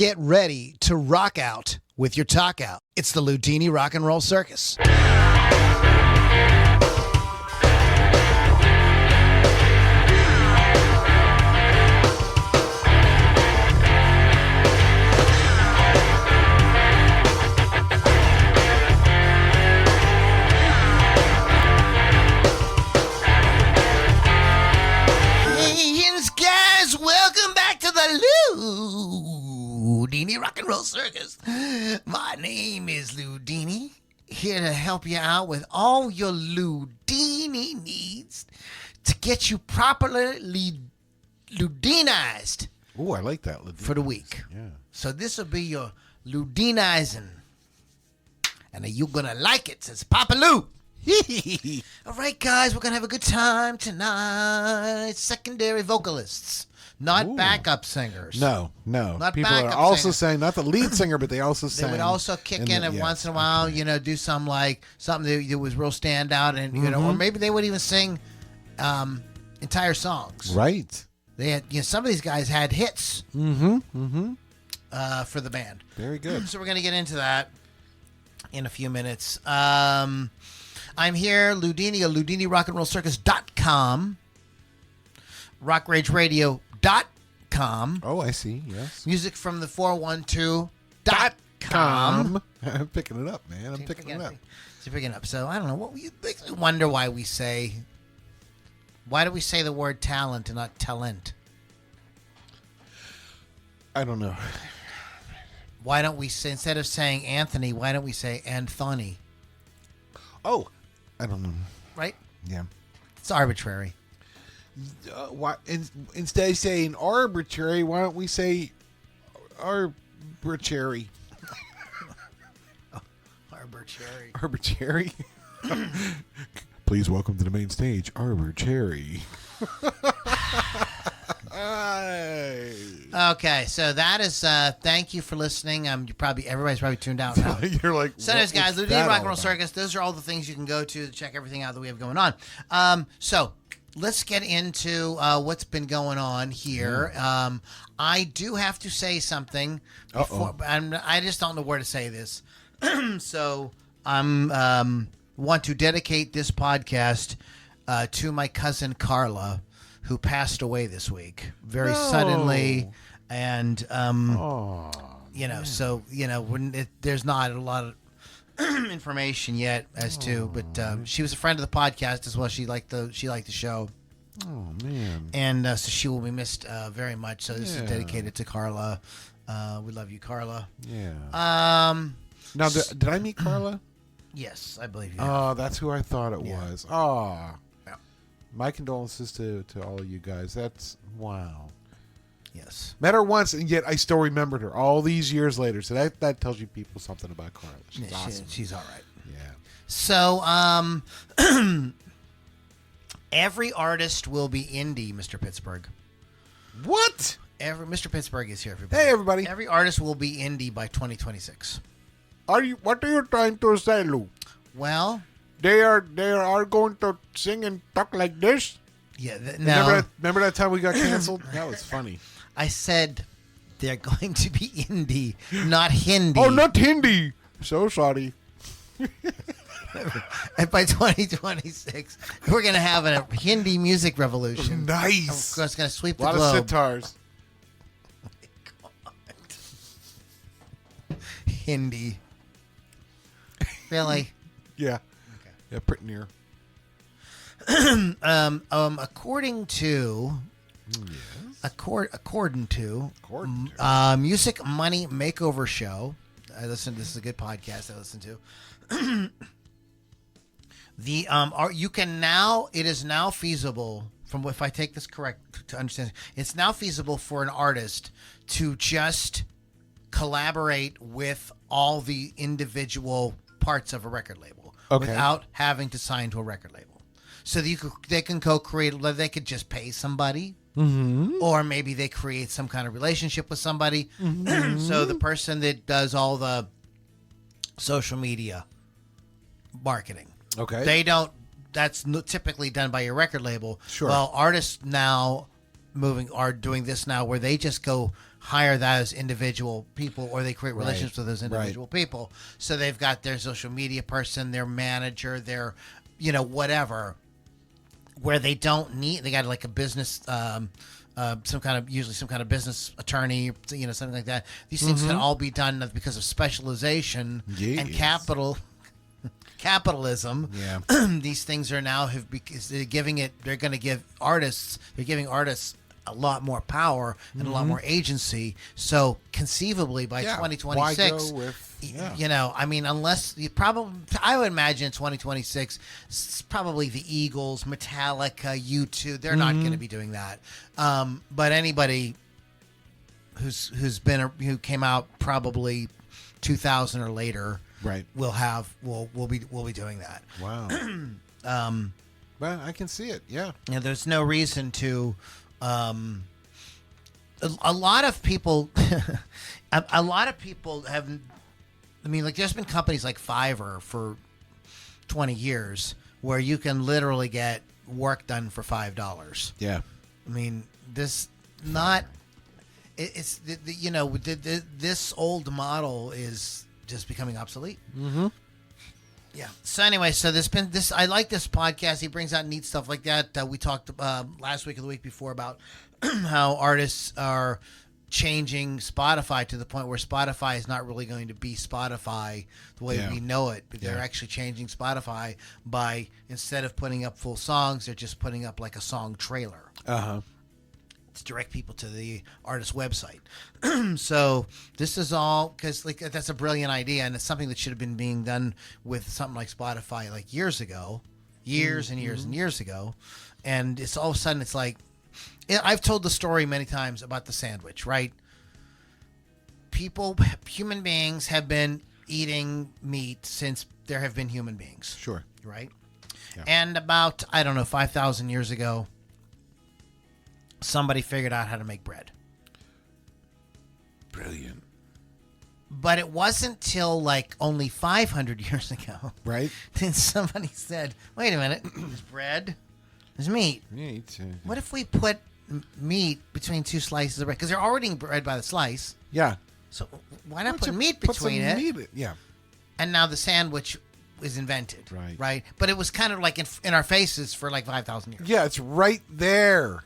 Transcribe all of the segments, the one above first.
Get ready to rock out with your talk out. It's the Loudini Rock and Roll Circus. Welcome back to the Loudini Rock and Roll Circus. My name is Loudini, here to help you out with all your Loudini needs to get you properly Loudinized. Oh, I like that. For the week. Yeah. So this will be your Loudinizing. And you're going to like it since Papa Lou. All right, guys, we're going to have a good time tonight. Secondary vocalists, not backup singers. No. Not People are backup also singers. saying, not the lead singer, but they also sang. They would also kick in every once in a while, do something that was real standout, and or maybe they would even sing entire songs. Right. They had, some of these guys had hits. For the band. Very good. So we're going to get into that in a few minutes. I'm here, Loudini, of LoudiniRockandRollCircus.com, RockRageRadio.com. Oh, I see. Yes. Music from the 412.com. I'm picking it up, man. I'm picking it up. So picking up. So I don't know. What you wonder why do we say the word talent and not talent? I don't know. Why don't we say, instead of saying Anthony, why don't we say Anthony? Oh, I don't know. Right? Yeah. It's arbitrary. Why instead of saying arbitrary, why don't we say arbitrary? Arbitrary. Arbitrary. Please welcome to the main stage, Arbitrary. Okay, so that is thank you for listening. Everybody's probably tuned out now. You're like, so anyways, guys, Loudini Rock and Roll Circus, those are all the things you can go to check everything out that we have going on. So let's get into what's been going on here. I do have to say something before, I just don't know where to say this. So I'm want to dedicate this podcast to my cousin Carla, who passed away this week very suddenly, and there's not a lot of information yet as to, but she was a friend of the podcast as well. She liked the show. Oh man! And so she will be missed very much. So this is dedicated to Carla. We love you, Carla. Yeah. Now, did I meet Carla? Yes, I believe you. Oh, that's who I thought it was. Oh. My condolences to all of you guys. That's wow. Yes. Met her once, and yet I still remembered her all these years later. So that tells you people something about Carla. She's awesome. She's all right. Yeah. So every artist will be indie, Mr. Pittsburgh. What? Mr. Pittsburgh is here, everybody. Hey, everybody. Every artist will be indie by 2026. What are you trying to say, Lou? Well, They are going to sing and talk like this? Yeah. Remember that time we got canceled? That was funny. I said they're going to be indie, not Hindi. Oh, not Hindi. So sorry. And by 2026, we're going to have a Hindi music revolution. Nice. It's going to sweep the globe. A lot of sitars. Oh my God. Hindi. Really? Yeah. Okay. Yeah, pretty near. According to Music Money Makeover Show, this is a good podcast I listen to. It is now feasible, if I take this correct to understand, it's now feasible for an artist to just collaborate with all the individual parts of a record label without having to sign to a record label. So they can co-create. They could just pay somebody, or maybe they create some kind of relationship with somebody. So the person that does all the social media marketing, they don't. That's typically done by your record label. Sure. Well, artists now are doing this now, where they just go hire that as individual people, or they create relationships with those individual people. So they've got their social media person, their manager, their, whatever, where they don't need, they got like a business, usually some kind of business attorney, something like that. These things can all be done because of specialization and capitalism. Yeah. These things are now they're giving artists a lot more power and a lot more agency. So conceivably by 2026, unless I would imagine 2026, it's probably the Eagles, Metallica, U2, they're not going to be doing that. But anybody who came out probably 2000 or later, right, will be doing that. Wow. Well, I can see it. Yeah. There's no reason to. A lot of people have. I mean, like, there's been companies like Fiverr for 20 years where you can literally get work done for $5. Yeah. I mean, this this old model is just becoming obsolete. Mm-hmm. Yeah. So anyway, I like this podcast. He brings out neat stuff like that. We talked last week or the week before about how artists are changing Spotify to the point where Spotify is not really going to be Spotify the way we know it. But they're actually changing Spotify by, instead of putting up full songs, they're just putting up like a song trailer. Uh-huh. To direct people to the artist's website. So this is all because that's a brilliant idea, and it's something that should have been being done with something like Spotify like years and years ago. And it's all of a sudden it's like, I've told the story many times about the sandwich, right? Human beings have been eating meat since there have been human beings. Sure. Right? Yeah. And about, 5,000 years ago, somebody figured out how to make bread. Brilliant. But it wasn't till like only 500 years ago. Right. Then somebody said, wait a minute, there's bread, there's meat. Meat. What if we put meat between two slices of bread? Because they're already eating bread by the slice. Yeah. So why not put meat between it? Yeah. And now the sandwich is invented. Right. But it was kind of like in our faces for like 5,000 years. Yeah, it's right there.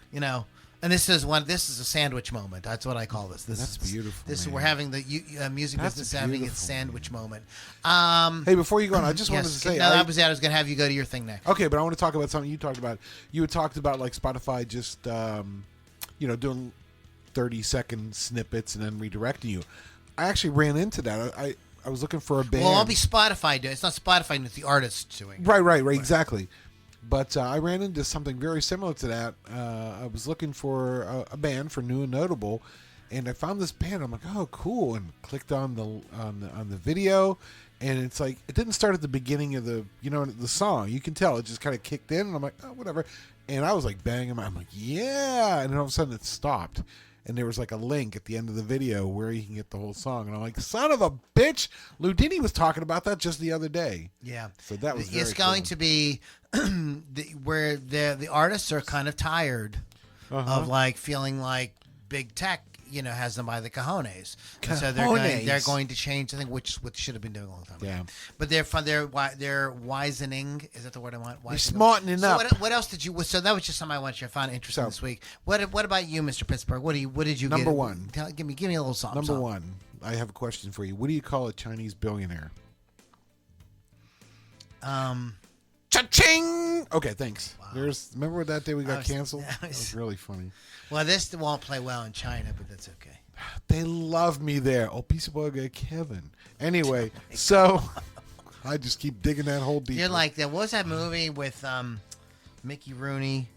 And this is a sandwich moment. That's what I call this. That's beautiful. We're having the music business having its sandwich moment. Hey, before you go on, I just wanted to say, I was going to have you go to your thing next. Okay, but I want to talk about something you talked about. You had talked about like Spotify just, doing 30-second snippets and then redirecting you. I actually ran into that. I was looking for a band. Well, I'll be Spotify doing it. It's not Spotify doing it, the artist doing it. Right, exactly. But I ran into something very similar to that. I was looking for a band for New and Notable, and I found this band. I'm like, oh, cool, and clicked on the video, and it's like it didn't start at the beginning of the song. You can tell it just kind of kicked in, and I'm like, oh, whatever. And I was like banging. I'm like, yeah, and then all of a sudden it stopped. And there was like a link at the end of the video where you can get the whole song. And I'm like, son of a bitch. Loudini was talking about that just the other day. Yeah. So that was very It's going to be where the artists are kind of tired of like feeling like big tech, has them by the cojones. And so they're going to change, I think, which should have been doing a long time ago. Yeah. But they're wisening. Is that the word I want? They're smartening up. What else did you? So that was just something I found interesting this week. What about you, Mr. Pittsburgh? What did you Number get? one. Give me a little something. Number one. I have a question for you. What do you call a Chinese billionaire? Cha-ching! Okay, thanks. Wow. Remember that day we got canceled? That was really funny. Well, this won't play well in China, but that's okay. They love me there. Oh, piece of boy, Kevin. Anyway, so I just keep digging that hole deeper. You're like, what was that movie with Mickey Rooney?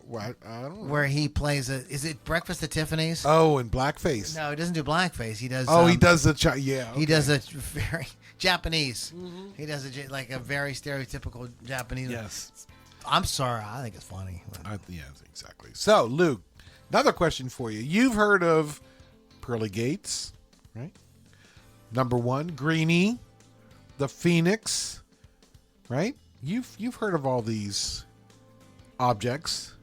What? I don't know. Where he plays is it Breakfast at Tiffany's? Oh, in blackface. No, he doesn't do blackface. He does. Oh, he does the yeah. Okay. He does a very Japanese. Mm-hmm. He does like a very stereotypical Japanese. Yes. I'm sorry. I think it's funny. Yes, exactly. So, Luke, another question for you. You've heard of Pearly Gates, right? Number one, Greenie, the Phoenix, right? You've heard of all these objects.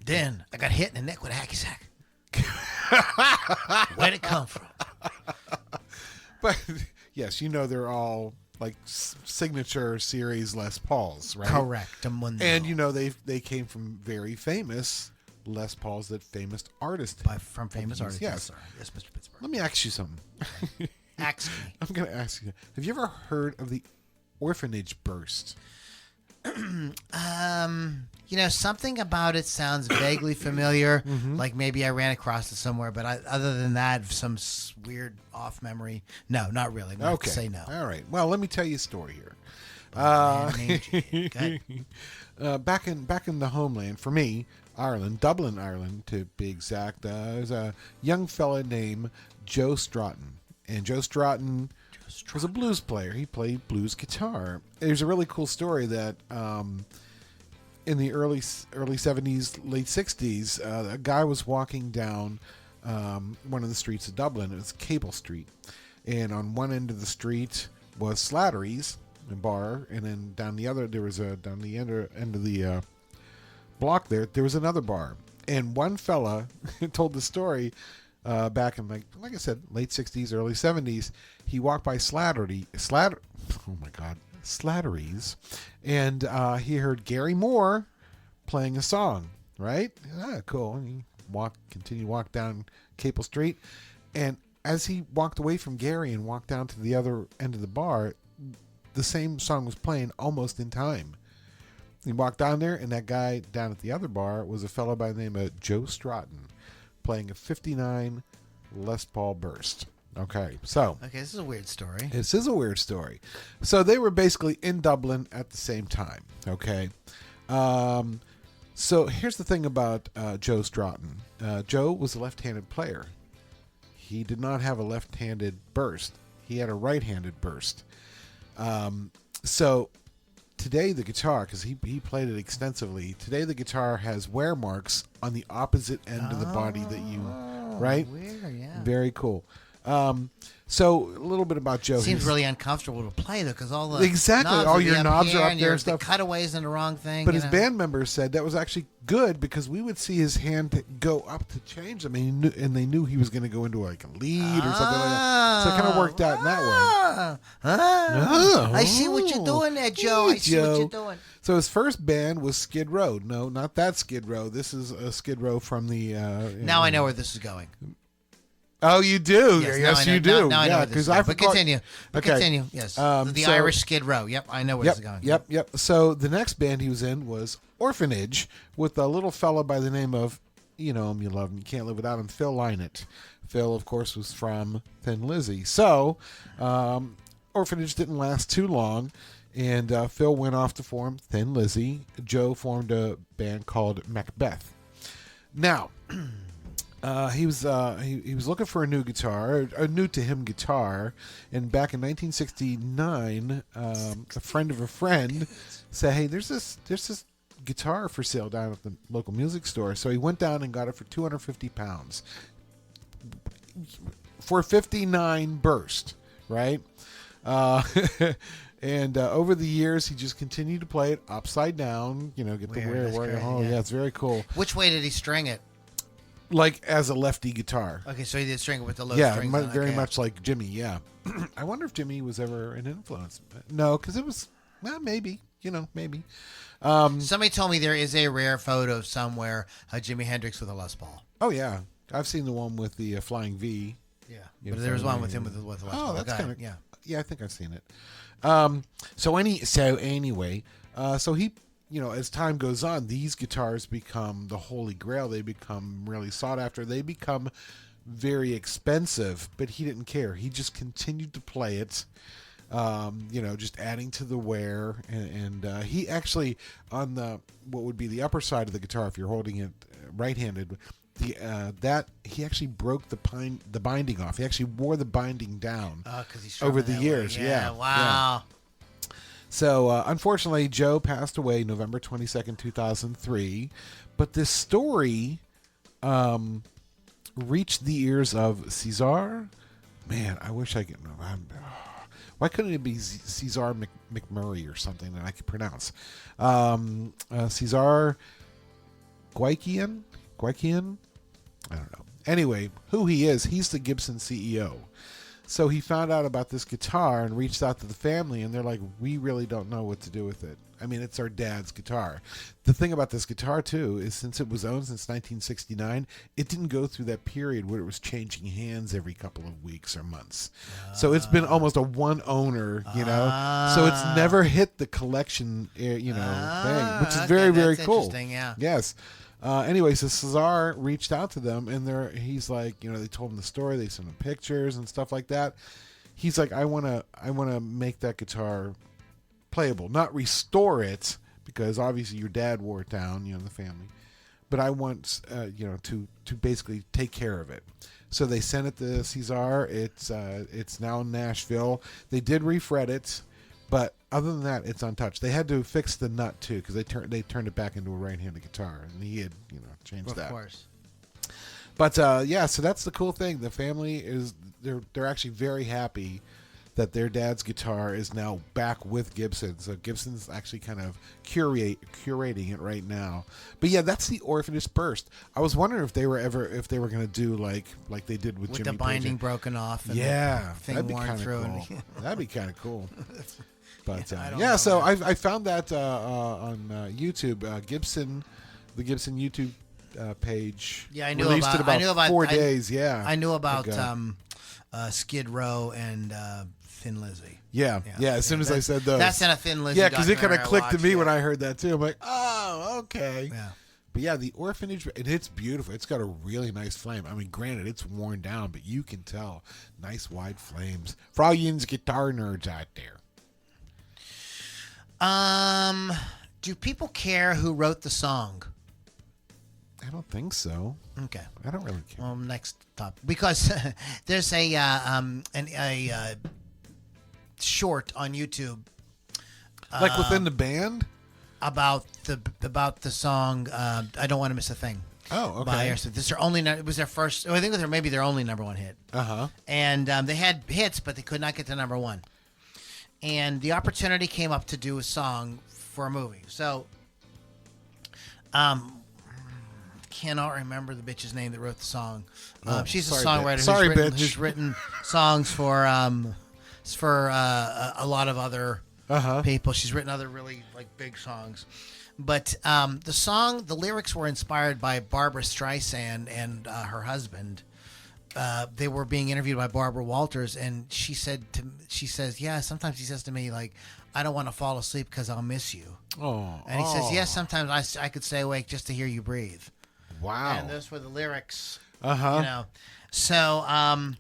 Then I got hit in the neck with a hacky sack. Where'd it come from? But yes, they're all like signature series Les Pauls, right? Correct. And they came from very famous Les Pauls that famous artists From famous artists. Yes. Yes, Mr. Pittsburgh. Let me ask you something. Ask me. I'm going to ask you. Have you ever heard of the orphanage burst? Something about it sounds vaguely familiar. Mm-hmm. Like maybe I ran across it somewhere, but other than that, some weird off memory. No, not really. No, Okay. Say no. All right. Well, let me tell you a story here. Back in the homeland, for me, Ireland, Dublin, Ireland, to be exact, there's a young fella named Joe Stratton. And Joe Stratton was a blues player. He played blues guitar. There's a really cool story that in the early 70s, late 60s, a guy was walking down one of the streets of Dublin. It was Cable Street. And on one end of the street was Slattery's, a bar, and then down the other, down the end of the block there was another bar. And one fella told the story back in, like I said, late 60s, early 70s. He walked by Slattery's, and he heard Gary Moore playing a song, right? Cool. And he continued to walk down Capel Street, and as he walked away from Gary and walked down to the other end of the bar, the same song was playing almost in time. He walked down there, and that guy down at the other bar was a fellow by the name of Joe Stratton, playing a 59 Les Paul Burst. Okay, this is a weird story. This is a weird story. So they were basically in Dublin at the same time. Okay. So here's the thing about Joe Stratton. Joe was a left-handed player. He did not have a left-handed burst. He had a right-handed burst. So today the guitar, because he played it extensively, today the guitar has wear marks on the opposite end of the body that you, right? Weird, yeah. Very cool. So a little bit about Joe. Seems really uncomfortable to play though, because all the all your knobs are up there and the stuff. cutaways in the wrong thing. But his band members said that was actually good because we would see his hand go up to change them, and they knew he was going to go into like a lead or something like that. So it kind of worked out in that way. I see what you're doing there, Joe. I see what you're doing. So his first band was Skid Row. No, not that Skid Row. This is a Skid Row from the. Now I know where this is going. Oh, you do? Yes, you do. Now I know where this is going. But continue. Okay. Continue. Yes. The Irish Skid Row. Yep, I know where this is going. Yep. So the next band he was in was Orphanage with a little fella by the name of, you know him, you love him, you can't live without him, Phil Lynott. Phil, of course, was from Thin Lizzy. So Orphanage didn't last too long, and Phil went off to form Thin Lizzy. Joe formed a band called Macbeth. Now, he was looking for a new guitar, a new to him guitar, and back in 1969, a friend of a friend said, "Hey, there's this guitar for sale down at the local music store." So he went down and got it for £250 for 59 burst, right? And over the years, he just continued to play it upside down. You know, get the wear. Oh, yeah, it's very cool. Which way did he string it? Like as a lefty guitar. Okay, so he did string it with the low strings. Yeah, very much like Jimmy, yeah. I wonder if Jimmy was ever an influence. No, because it was, well, maybe, maybe. Somebody told me there is a rare photo somewhere of Jimi Hendrix with a Les Paul. Oh, yeah. I've seen the one with the Flying V. Yeah, but there was one with him with a Les Paul. Oh, that's kind of, yeah. Yeah, I think I've seen it. So anyway, he, as time goes on, these guitars become the holy grail. They become really sought after. They become very expensive, but he didn't care. He just continued to play it, just adding to the wear. And he actually, on what would be the upper side of the guitar, if you're holding it right-handed, he actually broke the binding off. He actually wore the binding down over the years. Yeah, wow. Yeah. So, unfortunately, Joe passed away November 22nd, 2003. But this story reached the ears of Cesar. Man, I wish I could. Why couldn't it be Cesar McMurray or something that I could pronounce? Cesar Guiken? I don't know. Anyway, who he is, he's the Gibson CEO. So he found out about this guitar and reached out to the family, and they're like, we really don't know what to do with it. I mean, it's our dad's guitar. The thing about this guitar, too, is since it was owned since 1969, it didn't go through that period where it was changing hands every couple of weeks or months. So it's been almost a one owner, So it's never hit the collection, thing, which is very, very cool. Interesting, yeah. Yes. Anyway, so Cesar reached out to them, and he's like, they told him the story. They sent him pictures and stuff like that. He's like, I wanna make that guitar playable, not restore it, because obviously your dad wore it down, the family. But I want, to basically take care of it. So they sent it to Cesar. It's now in Nashville. They did refret it. But other than that, it's untouched. They had to fix the nut too, because they turned it back into a right-handed guitar, and he had changed that. Of course. But so that's the cool thing. The family they're actually very happy that their dad's guitar is now back with Gibson. So Gibson's actually kind of curating it right now. But yeah, that's the Orphanage Burst. I was wondering if they were going to do like they did with Jimmy the binding Page. broken off. And yeah, the thing that'd be worn kind of through. cool. That'd be kind of cool. But so I found that on YouTube. The Gibson YouTube page. Yeah, I knew released about. it about I knew about 4 days. Yeah, I knew about Skid Row and Thin Lizzy. Yeah. As soon as I said those, that's in a Thin Lizzy. Yeah, because it kind of clicked to me yeah. when I heard that too. I'm like, oh, okay. Yeah. But yeah, the Orphanage, and it's beautiful. It's got a really nice flame. I mean, granted, it's worn down, but you can tell nice wide flames. For all you guitar nerds out there. Do people care who wrote the song? I don't think so. Okay. I don't really care. Next topic, because there's a short on YouTube, like within the band, about the song "I Don't Want to Miss a Thing." Oh, okay. By Aerosmith. It was their first. I think it was maybe their only number one hit. And they had hits, but they could not get to number one. And the opportunity came up to do a song for a movie. So, cannot remember the bitch's name that wrote the song. She's a songwriter who's written songs for a lot of other people. She's written other really big songs. But the lyrics were inspired by Barbra Streisand and her husband. They were being interviewed by Barbara Walters, and she says, yeah, sometimes he says to me, I don't want to fall asleep because I'll miss you. Oh. And he says, yes, sometimes I could stay awake just to hear you breathe. Wow. And those were the lyrics. So, wow.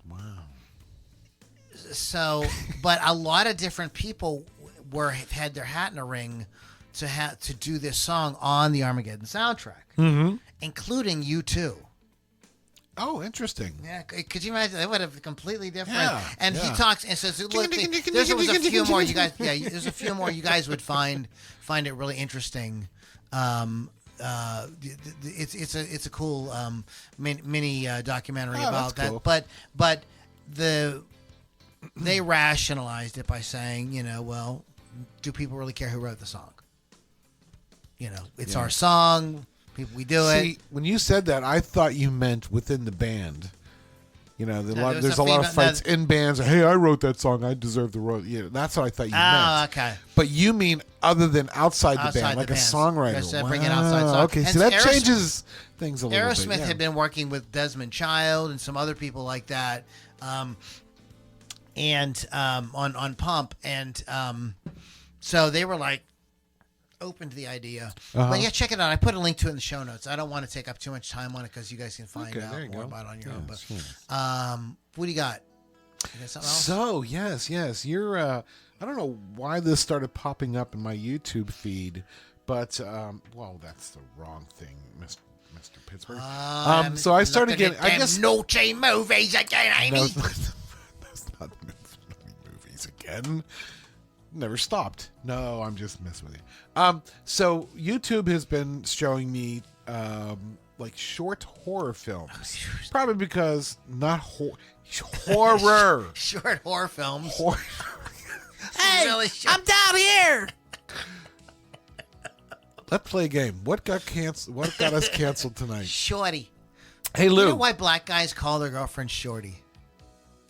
So, but a lot of different people had their hat in a ring to do this song on the Armageddon soundtrack, including U2. Oh, interesting. Yeah, could you imagine? They would have completely different. Yeah, and he talks and says, "Look, there's a few more you guys. Yeah, there's a few more you guys would find it really interesting." It's a cool mini documentary about that. Cool. But they rationalized it by saying, well, do people really care who wrote the song? It's our song. We do it. When you said that, I thought you meant within the band. There's a lot of fights in bands. Hey, I wrote that song. I deserve the royalty. That's what I thought you meant. Oh, okay. But you mean other than outside the band, like a songwriter. Yes, bring an outside song. Okay, so that changes things a little bit. Aerosmith had been working with Desmond Child and some other people like that, and on Pump, and so they were open to the idea. But yeah, check it out. I put a link to it in the show notes. I don't want to take up too much time on it because you guys can find out more about it on your own. But what do you got? You got something else? So yes, you're. I don't know why this started popping up in my YouTube feed, but that's the wrong thing, Mr. Pittsburgh. So I started getting. I guess naughty movies again, Amy. That's not movies again. Never stopped. No, I'm just messing with you. So YouTube has been showing me short horror films. Probably because not horror. Short horror films. Hey, really I'm down here. Let's play a game. What got canceled? What got us canceled tonight? Shorty. Hey, Lou. You know why black guys call their girlfriend Shorty?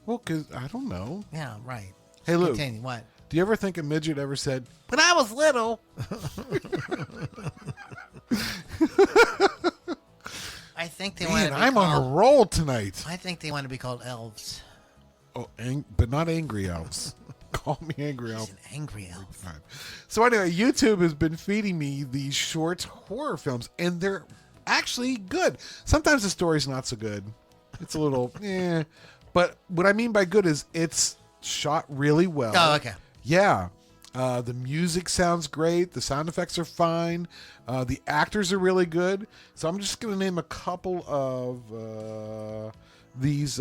Well, because I don't know. Yeah, right. Hey, Lou. Continue. What? Do you ever think a midget ever said, "When I was little"? I think they want Man, to be I'm called, on a roll tonight. I think they want to be called elves. Oh, but not angry elves. Call me angry She's elf. an angry elf. Right. So anyway, YouTube has been feeding me these short horror films, and they're actually good. Sometimes the story's not so good. It's a little, But what I mean by good is it's shot really well. Oh, okay. Yeah. The music sounds great. The sound effects are fine. The actors are really good. So I'm just going to name a couple of these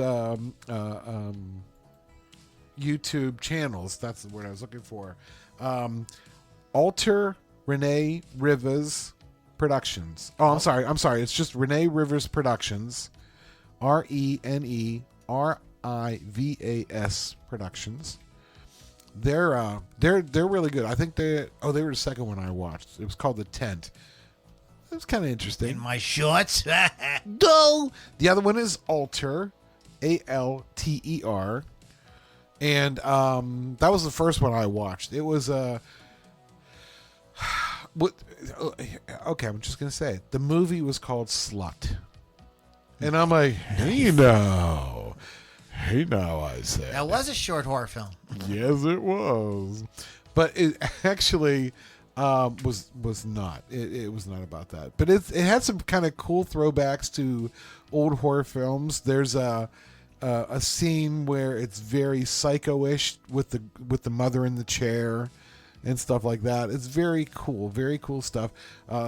YouTube channels. That's the word I was looking for. Alter Renee Rivers Productions. Oh, I'm sorry. It's just Renee Rivers Productions. RENERIVAS Productions. They're really good. I think they were the second one I watched. It was called The Tent. It was kind of interesting. In my shorts. No. The other one is Alter, ALTER, and that was the first one I watched. It was okay, I'm just gonna say it. The movie was called Slut, and I'm like, hey now, I said That was a short horror film. yes, it was, but it actually was not. It was not about that. But it had some kind of cool throwbacks to old horror films. There's a scene where it's very psycho-ish with the mother in the chair and stuff like that. It's very cool stuff.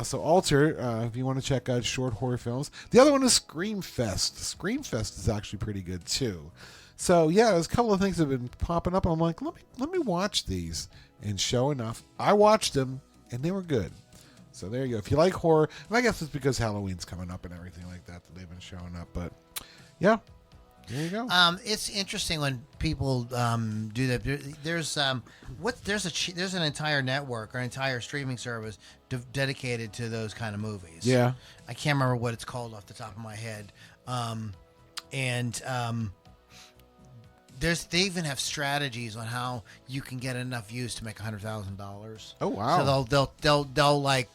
So Alter, if you want to check out short horror films. The other one is Screamfest. Screamfest is actually pretty good too. So yeah, there's a couple of things that have been popping up, and I'm like, let me watch these. And sure enough, I watched them, and they were good. So there you go. If you like horror, and I guess it's because Halloween's coming up and everything like that they've been showing up. But yeah, there you go. It's interesting when people do that. There's there's an entire network or entire streaming service dedicated to those kind of movies. Yeah, I can't remember what it's called off the top of my head. They even have strategies on how you can get enough views to make $100,000. Oh wow! So they'll like,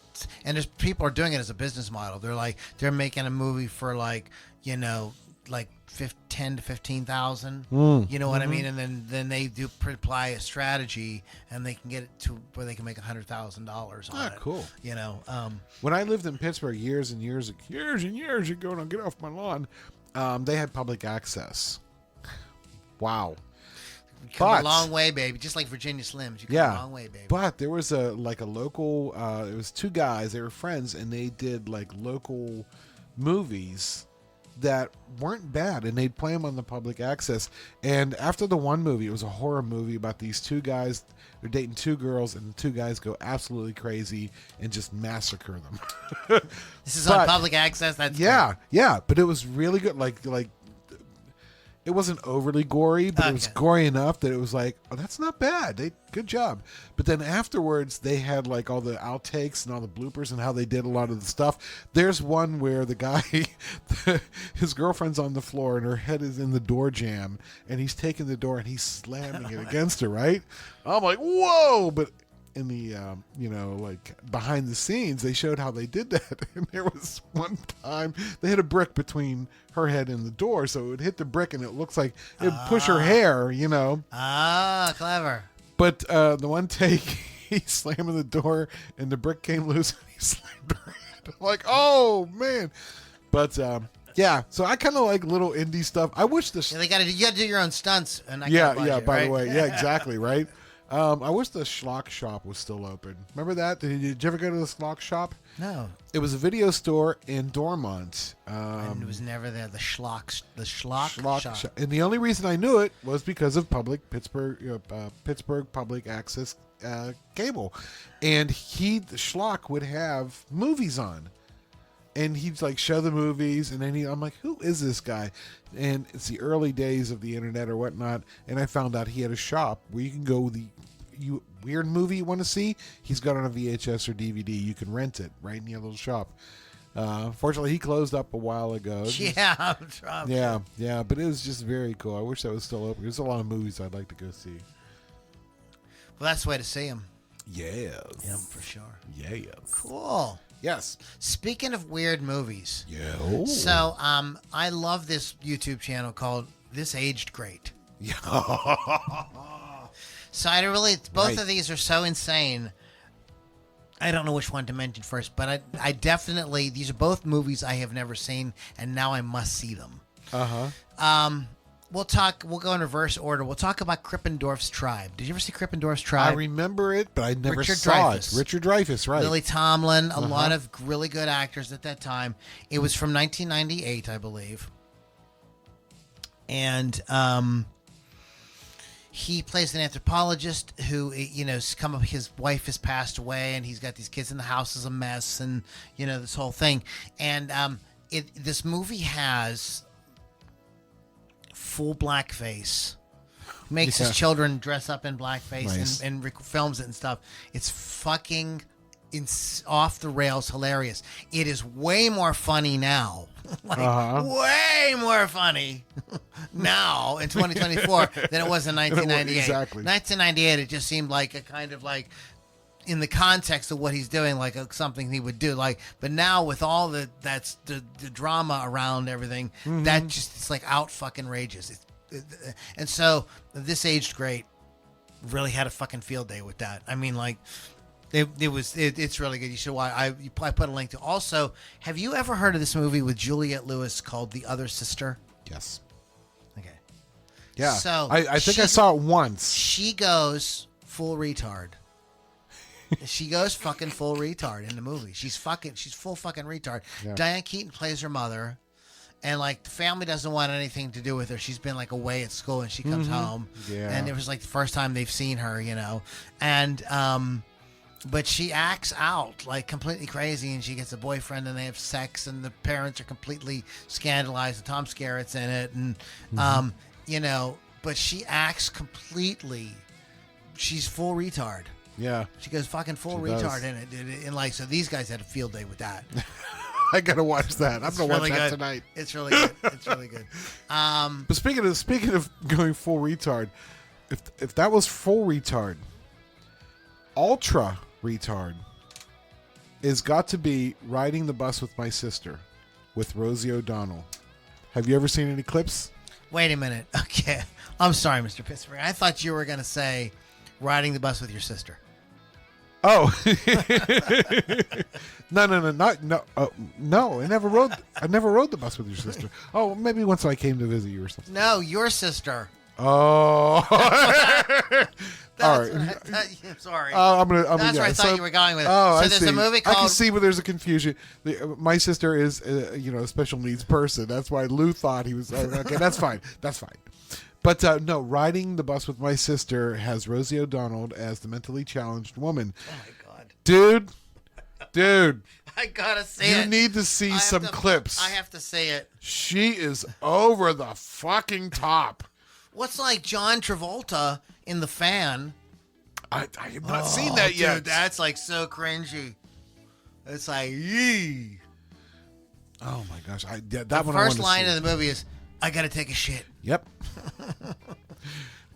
and there's people are doing it as a business model. They're making a movie for like 10 to 15,000. You know what I mean? And then they do apply a strategy, and they can get it to where they can make $100,000 on it. Cool. You know, when I lived in Pittsburgh years and years ago, and I'll get off my lawn, they had public access. Wow. you come a long way, baby. Just like Virginia Slims, you come a long way, baby. But there was a local. It was two guys. They were friends, and they did like local movies that weren't bad, and they'd play them on the public access. And after the one movie, it was a horror movie about these two guys. They're dating two girls, and the two guys go absolutely crazy and just massacre them. This is on public access. That's great. Yeah. But it was really good. Like it wasn't overly gory, but it was gory enough that it was like, oh, that's not bad. Good job. But then afterwards, they had like all the outtakes and all the bloopers and how they did a lot of the stuff. There's one where the guy, his girlfriend's on the floor and her head is in the door jamb, and he's taking the door and he's slamming it against her, right? I'm like, whoa! But in the, like behind the scenes, they showed how they did that. And there was one time they hit a brick between her head and the door, so it would hit the brick and it looks like it would push her hair, Ah, clever. But the one take, he slammed the door and the brick came loose and he slammed her head. I'm like, oh, man. But, yeah, so I kind of like little indie stuff. I wish this... Yeah, you got to do your own stunts. And by the way. Yeah, exactly, right? I wish the Schlock Shop was still open. Remember that? Did you ever go to the Schlock Shop? No. It was a video store in Dormont. And it was never there. The Schlock Shop. And the only reason I knew it was because of Pittsburgh Public Access cable. And the Schlock would have movies on. And he'd like show the movies, and then I'm like, who is this guy? And it's the early days of the internet or whatnot, and I found out he had a shop where you can go weird movie you want to see, he's got it on a VHS or DVD. You can rent it right in your little shop. Fortunately, he closed up a while ago. Yeah, yeah, but it was just very cool. I wish that was still open. There's a lot of movies I'd like to go see. Well, that's the way to see him. Yes. Yeah, for sure. Yes. Cool. Yes. Speaking of weird movies. Yeah. So, I love this YouTube channel called This Aged Great. Yeah. So I really, both of these are so insane. I don't know which one to mention first, but I definitely, these are both movies I have never seen, and now I must see them. We'll go in reverse order. We'll talk about Krippendorf's Tribe. Did you ever see Krippendorf's Tribe? I remember it, but I never Richard saw Dreyfuss. it. Richard Dreyfuss, right. Lily Tomlin, a lot of really good actors at that time. It was from 1998, I believe. And he plays an anthropologist who, his wife has passed away, and he's got these kids in the house is a mess, and, this whole thing. And this movie has full blackface, makes his children dress up in blackface and films it and stuff. It's fucking off the rails hilarious. It is way more funny now, way more funny now in 2024 than it was in 1998. Exactly. 1998, it just seemed like a kind of like, in the context of what he's doing, like something he would do, but now with all the drama around everything, that just, it's like out fucking rages. And so This Aged Great really had a fucking field day with that. I mean, it's really good. You should watch. I put a link to. Also, have you ever heard of this movie with Juliette Lewis called The Other Sister? Yes. Okay. Yeah. So I think I saw it once. She goes full retard. She goes fucking full retard in the movie. She's full fucking retard. Yeah. Diane Keaton plays her mother, and the family doesn't want anything to do with her. She's been away at school, and she comes home. Yeah. And it was the first time they've seen her, and but she acts out completely crazy, and she gets a boyfriend, and they have sex, and the parents are completely scandalized, and Tom Skerritt's in it, and but she acts completely. She's full retard. Yeah. She goes fucking full retard in it, dude. And so these guys had a field day with that. I gotta watch that. I'm gonna watch that tonight. It's really good. It's really good. But speaking of going full retard, if that was full retard, ultra retard is got to be Riding the Bus with My Sister with Rosie O'Donnell. Have you ever seen any clips? Wait a minute. Okay. I'm sorry, Mr. Pittsburgh. I thought you were gonna say Riding the Bus with Your Sister. Oh, no! I never rode the bus with your sister. Oh, maybe once I came to visit you or something. No, your sister. Oh, all right. I'm sorry. That's where I thought you were going with it. Oh, so there's a movie called. I can see where there's a confusion. My sister is, a special needs person. That's why Lou thought he was. Okay, that's fine. That's fine. But no, Riding the Bus with My Sister has Rosie O'Donnell as the mentally challenged woman. Oh my god, dude! I gotta see it. You need to see some clips. I have to see it. She is over the fucking top. What's John Travolta in The Fan? I have not seen that yet. Dude, that's so cringy. It's yee. Oh my gosh! The first line of the movie is, "I gotta take a shit." Yep.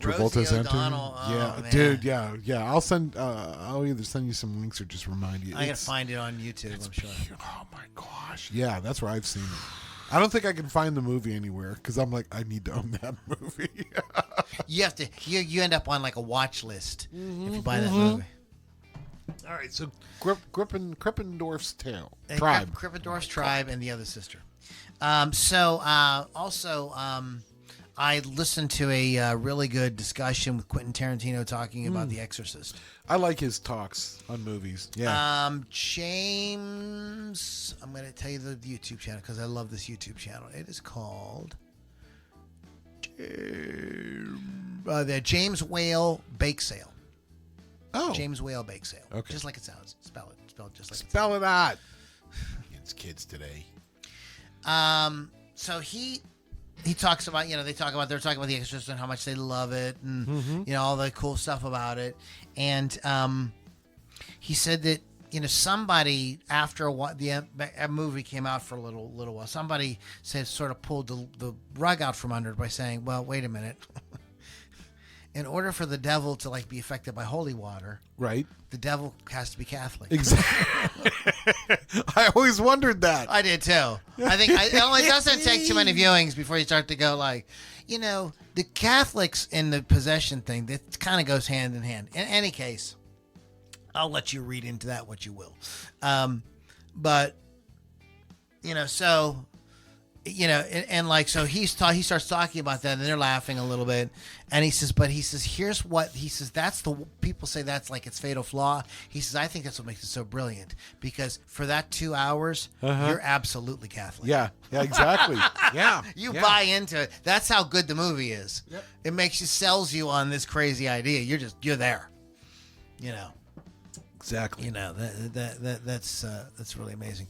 Travolta's O'Donnell. Yeah, man. Dude. Yeah. I'll either send you some links or just remind you. I gotta find it on YouTube. I'm sure. Oh my gosh! Yeah, that's where I've seen it. I don't think I can find the movie anywhere because I'm I need to own that movie. You have to. You end up on a watch list if you buy that movie. All right, so Krippendorf's Tribe. Krippendorf's Tribe and The Other Sister. I listened to a really good discussion with Quinten Tarantino talking about The Exorcist. I like his talks on movies. Yeah. James, I'm going to tell you the YouTube channel because I love this YouTube channel. It is called the James Whale Bake Sale. Oh. James Whale Bake Sale. Okay. Just like it sounds. Spell it just like it sounds. Spell it out. It's kids today. So he he talks about, they're talking about the Exorcist and how much they love it and, all the cool stuff about it. And he said that, somebody after a while, a movie came out for a little while, somebody sort of pulled the rug out from under it by saying, well, wait a minute. In order for the devil to be affected by holy water, right? The devil has to be Catholic. Exactly. I always wondered that. I did too. I think it only doesn't take too many viewings before you start to go the Catholics and the possession thing, that kind of goes hand in hand. In any case, I'll let you read into that what you will. But so. So he starts talking about that, and they're laughing a little bit, and he says, here's what he says. That's people say that's its fatal flaw. He says, I think that's what makes it so brilliant, because for that 2 hours, you're absolutely Catholic. Yeah, exactly. Yeah, you buy into it. That's how good the movie is. Yep. It sells you on this crazy idea. You're there. Exactly. That's really amazing.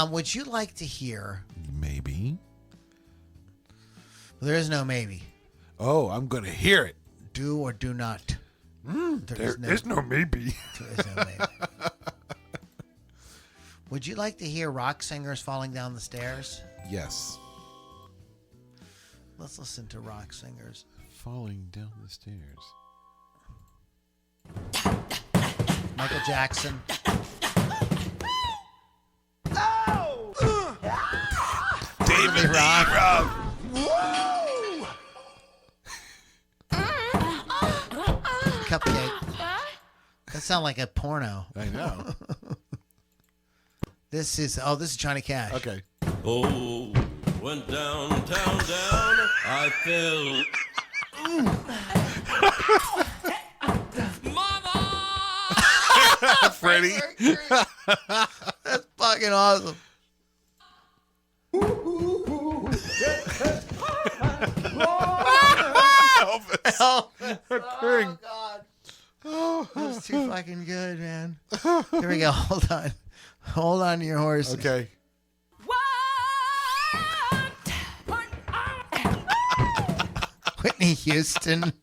Would you like to hear? Maybe. Well, there is no maybe. Oh, I'm going to hear it. Do or do not. There's no maybe. There is no maybe. Would you like to hear rock singers falling down the stairs? Yes. Let's listen to rock singers falling down the stairs. Michael Jackson. David Lee Rock. Whoa! Cupcake. That sounds like a porno. I know. This is Johnny Cash. Okay. Oh, went down, I fell. Freddie. That's fucking awesome. Elvis. Oh God. That's too fucking good, man. Here we go. Hold on to your horse. Okay. Whitney Houston.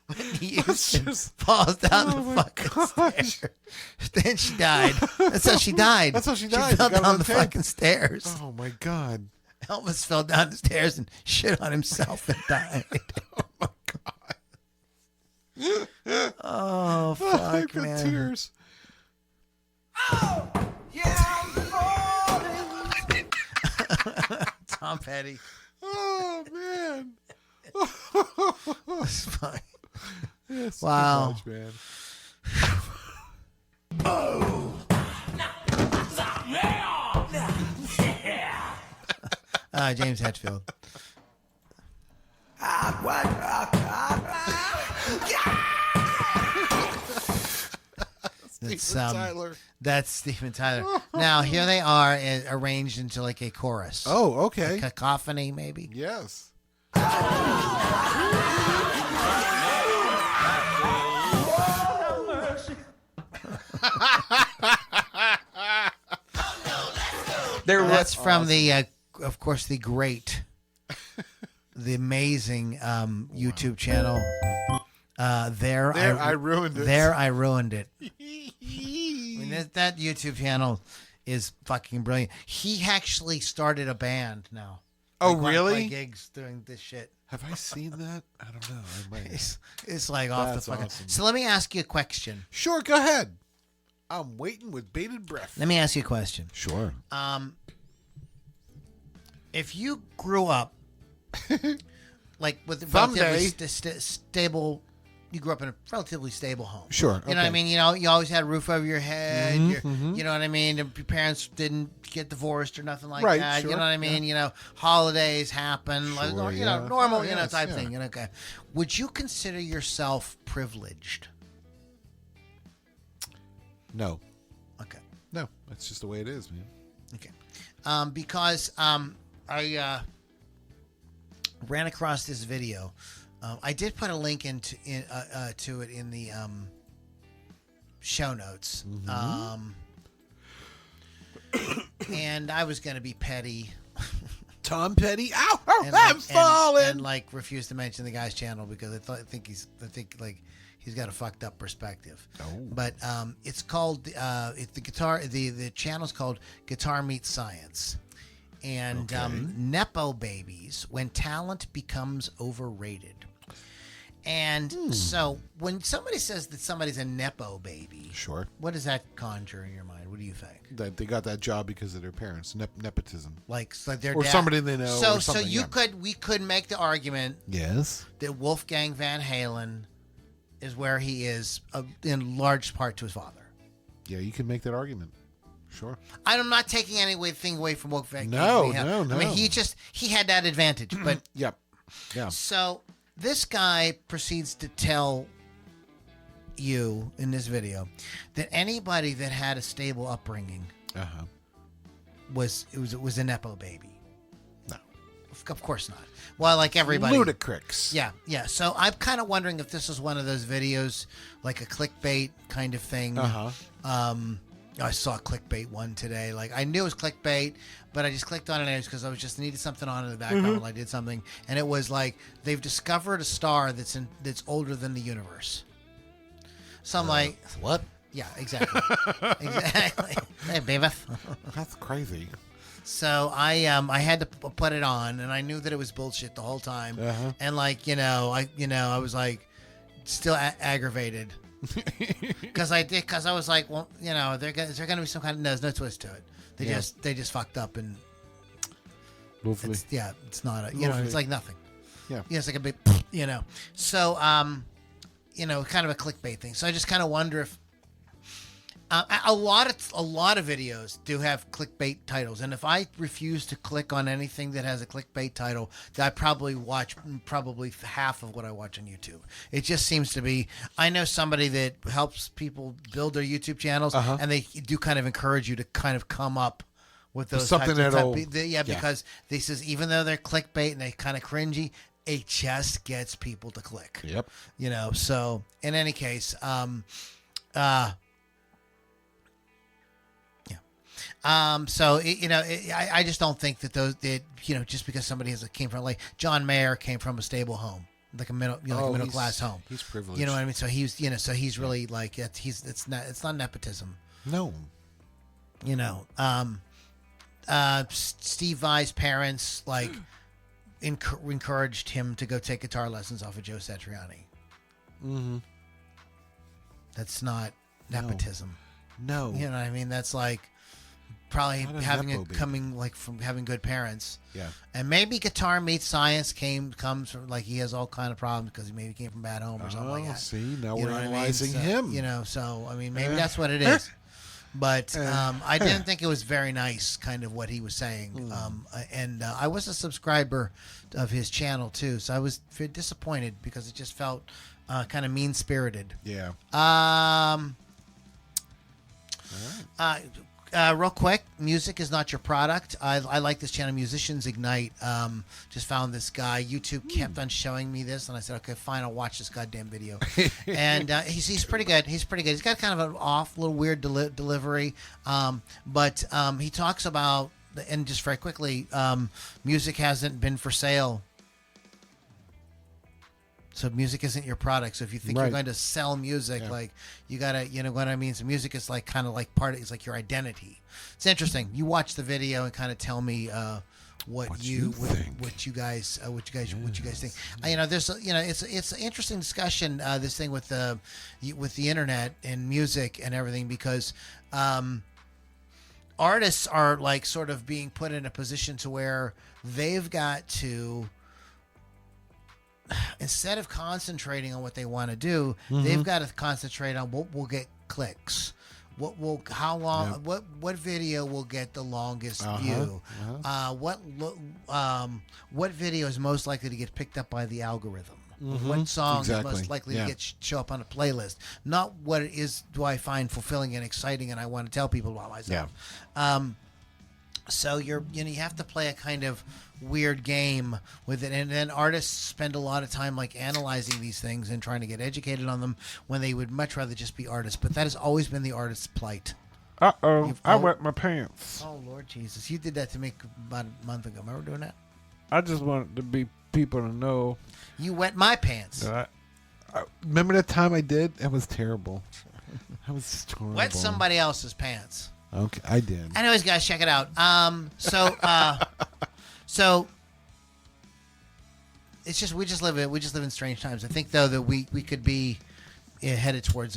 Whitney Houston falls down the fucking stairs. Then she died. That's how she died. She fell down the fucking stairs. Oh my God. Elvis fell down the stairs and shit on himself and died. Oh my God. Oh fuck, I've got man. tears. Oh, yeah, Tom Petty. Oh man. That's fine. Yes, wow. Much, man. James Hetfield. Tyler. That's Steven Tyler. Now here they are arranged into like a chorus. Oh, okay. A cacophony, maybe. Yes. That's from the, of course, the great, the amazing YouTube channel. I ruined it. There, I ruined it. I mean, that YouTube channel is fucking brilliant. He actually started a band now. Oh, like, really? Play gigs doing this shit. Have I seen that? I don't know. I might. It's like off That's the fucking. awesome. So let me ask you a question. Sure, go ahead. I'm waiting with bated breath. Let me ask you a question. Sure. If you grew up like with Someday. relatively stable, you grew up in a relatively stable home. Sure. You know what I mean? You know, you always had a roof over your head. You know what I mean? Your parents didn't get divorced or nothing like Right, that. sure, You know what I mean? yeah. You know, holidays happen. Like, Sure, you know, yeah. normal, Oh, you know, yes, type yeah. thing. You know, okay. Would you consider yourself privileged? No. Okay. No. That's just the way it is, man. Okay. Because I ran across this video. I did put a link to it in the and I was going to be petty. Tom Petty. Ow! Oh, And, I'm like, falling. and like refuse to mention the guy's channel because I think he's got a fucked up perspective. Oh. But it's called the channel's called Guitar Meets Science. And Okay. Nepo babies, when talent becomes overrated. And so when somebody says that somebody's a Nepo baby, Sure. what does that conjure in your mind? What do you think? That they got that job because of their parents. Nepotism. Like their Or dad, somebody they know So or something, you yeah. we could make the argument Yes. that Wolfgang Van Halen is where he is in large part to his father. Yeah, you can make that argument. Sure. I'm not taking anything away from Wolfgang. No, Van Halen. no, no. I mean, he had that advantage. But Yep. Yeah. so this guy proceeds to tell you in this video that anybody that had a stable upbringing Uh-huh. was a Nepo baby. No. Of course not. Well, like everybody. Ludicrous. Yeah. So I'm kind of wondering if this is one of those videos, like a clickbait kind of thing. Uh-huh. I saw a clickbait one today. Like I knew it was clickbait, but I just clicked on it because I was just needed something on in the background while I did something, and it was like they've discovered a star that's older than the universe. So I'm like, What? yeah, exactly, exactly. Hey, baby. That's crazy. So I had to put it on, and I knew that it was bullshit the whole time, Uh-huh. and like I was like still aggravated. Because I was like, well, is there gonna be some kind of there's no twist to it. They just fucked up, and Lovely. it's not a, Lovely. it's like nothing. Yeah. It's like a big, So kind of a clickbait thing. So I just kind of wonder if a lot of videos do have clickbait titles, and if I refuse to click on anything that has a clickbait title, then I probably watch half of what I watch on YouTube. It just seems to be. I know somebody that helps people build their YouTube channels, Uh-huh. and they do kind of encourage you to kind of come up with those something types of that'll- because they says even though they're clickbait and they kind of cringy, it just gets people to click. Yep. So in any case, I just don't think that just because somebody came from like John Mayer came from a stable home, like a middle class home. He's privileged. You know what I mean? So he's really like it's not nepotism. No. Steve Vai's parents like encouraged him to go take guitar lessons off of Joe Satriani. Mm-hmm. That's not nepotism. No. You know what I mean? That's like probably Not a having nepo baby. coming like from having good parents. Yeah. And maybe Guitar Meets Science comes from like he has all kind of problems because he maybe came from a bad home or something like that. See, now You we're know what I mean? analyzing So, him. So I mean maybe that's what it is. But I didn't think it was very nice, kind of what he was saying. And I was a subscriber of his channel too, so I was very disappointed because it just felt kind of mean spirited. Yeah. Real quick, music is not your product. I like this channel, Musicians Ignite. Just found this guy. YouTube kept on showing me this, and I said, okay, fine, I'll watch this goddamn video. And he's pretty good. He's pretty good. He's got kind of an off, little weird delivery, but he talks about, and just very quickly, music hasn't been for sale. So music isn't your product. So if you think you're Right. going to sell music, Yeah. like you gotta, you know what I mean. So music is like kind of like part of it's like your identity. It's interesting. You watch the video and kind of tell me what you guys think. There's it's an interesting discussion. This thing with the internet and music and everything because artists are like sort of being put in a position to where they've got to. Instead of concentrating on what they want to do, they've got to concentrate on what will get clicks. What video will get the longest view? What video is most likely to get picked up by the algorithm? What song is most likely to show up on a playlist? Not what it is do I find fulfilling and exciting and I want to tell people about myself. So you have to play a kind of weird game with it, and then artists spend a lot of time like analyzing these things and trying to get educated on them when they would much rather just be artists. But that has always been the artist's plight. Uh-oh, I wet my pants. Oh, Lord Jesus. You did that to me about a month ago. Remember doing that? I just wanted to be people to know. You wet my pants. That I remember that time I did? That was terrible. That was just horrible. Wet somebody else's pants. Okay, I did. Anyways, guys, check it out. So it's just we just live in strange times. I think though that we could be headed towards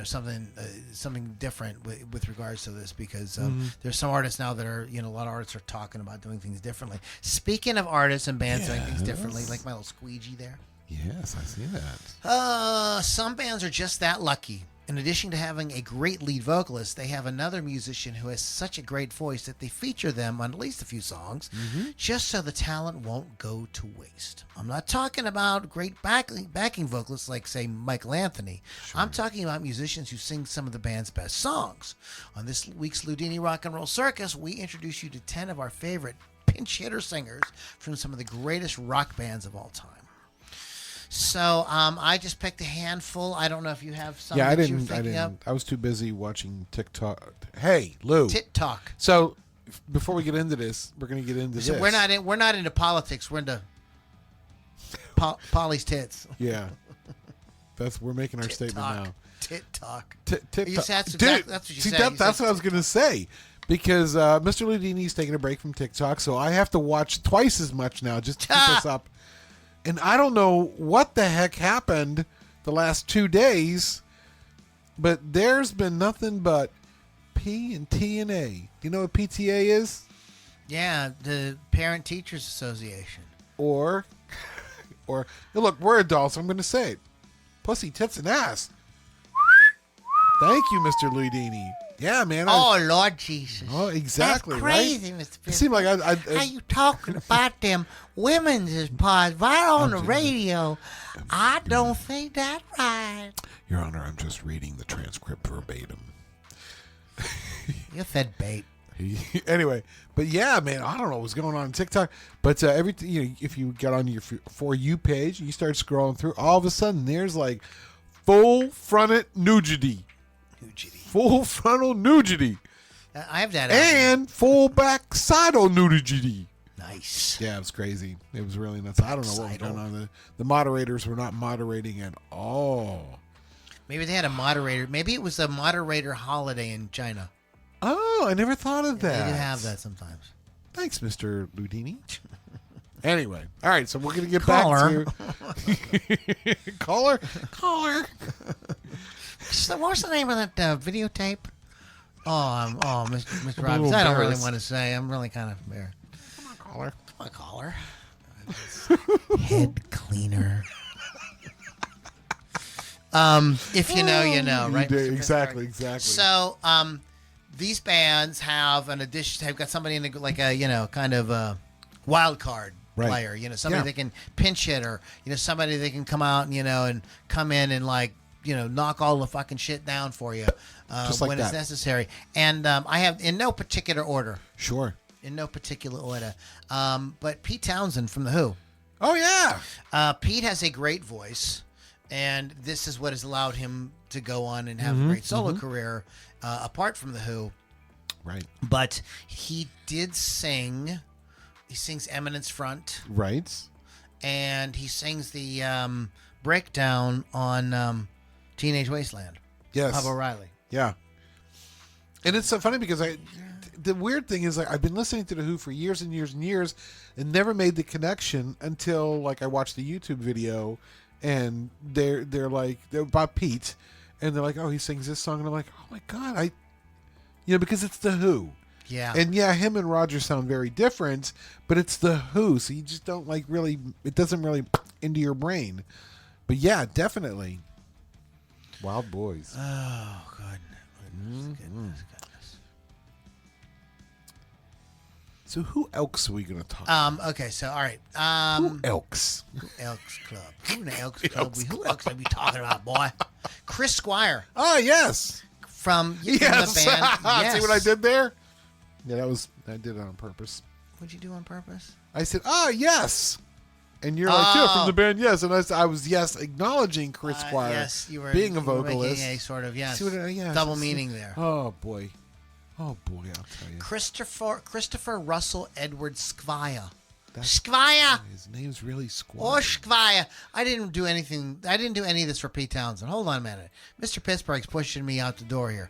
something different with regards to this because there's some artists now that are a lot of artists are talking about doing things differently. Speaking of artists and bands doing things differently, like my little squeegee there. Yes, I see that. Some bands are just that lucky. In addition to having a great lead vocalist, they have another musician who has such a great voice that they feature them on at least a few songs, just so the talent won't go to waste. I'm not talking about great backing vocalists like, say, Michael Anthony. Sure. I'm talking about musicians who sing some of the band's best songs. On this week's Loudini Rock and Roll Circus, we introduce you to 10 of our favorite pinch hitter singers from some of the greatest rock bands of all time. So I just picked a handful. I don't know if you have something that you were thinking of. I was too busy watching TikTok. Hey, Lou. TikTok. So before we get into this, we're going to get into this. We're not into politics. We're into Polly's tits. Yeah. We're making our statement now. TikTok. TikTok. That's what you said. That's what I was going to say. Because Mr. Loudini's taking a break from TikTok, so I have to watch twice as much now just to keep us up. And I don't know what the heck happened the last 2 days, but there's been nothing but P and T and A. Do you know what PTA is? Yeah, the Parent Teachers Association. Or look, we're adults. I'm going to say it. Pussy, tits, and ass. Thank you, Mr. Loudini. Yeah, man. Lord Jesus. Oh, exactly. That's crazy, right? Mr. It seemed like how you talking about them women's pods right on the radio? I don't think that's right. Your Honor, I'm just reading the transcript verbatim. You fed bait. Anyway, but yeah, man, I don't know what's going on TikTok, but if you get on your For You page, you start scrolling through, all of a sudden there's like full fronted nudity. Full frontal nudity. I have that. And full backsidal nudity. Nice. Yeah, it was crazy. It was really nuts. I don't know what was going on. The moderators were not moderating at all. Maybe they had a moderator. Maybe it was a moderator holiday in China. Oh, I never thought of that. They do have that sometimes. Thanks, Mr. Loudini. Anyway, all right, so we're going to get back to... Caller. What's the name of that videotape? Mr. Robbins, I don't really want to say. I'm really kind of embarrassed. Come on, caller. Head cleaner. If you know, you know, right? Exactly. So, these bands have an addition. They've got somebody in kind of a wild card player. Somebody that can pinch hit, or somebody that can come out and come in and knock all the fucking shit down for you when it's necessary. And I have in no particular order. Sure. In no particular order. But Pete Townsend from The Who. Oh yeah. Pete has a great voice, and this is what has allowed him to go on and have a great solo career apart from The Who. Right. But he did sing. He sings Eminence Front. Right. And he sings the breakdown on Teenage Wasteland. Yes. Bob O'Reilly. Yeah. And it's so funny because the weird thing is I've been listening to The Who for years and years and years and never made the connection until I watched the YouTube video and they're about Pete and they're like, oh, he sings this song, and I'm like, oh my God, because it's The Who. Yeah. And yeah, him and Roger sound very different, but it's The Who, so you just don't it doesn't really into your brain. But yeah, definitely. Wild Boys. Oh, goodness. So who else are we going to talk about? Okay, so all right. Who else? Who Elks Club? Who in the Elks Club? Who else are we talking about, boy? Chris Squire. Oh, yes. From the band. Yes. See what I did there? Yeah, I did it on purpose. What'd you do on purpose? I said, oh, yes. And you're like, yeah, from the band, yes. And I was, yes, acknowledging Chris Squire yes, you were being a vocalist. vocalist. Making a sort of, See what, double meaning there. Oh, boy. Oh boy, I'll tell you. Christopher Russell Edward Squire. That's- Squire. His name's really Squire. Or Squire. I didn't do any of this for Pete Townsend. Hold on a minute. Mr. Pittsburgh's pushing me out the door here.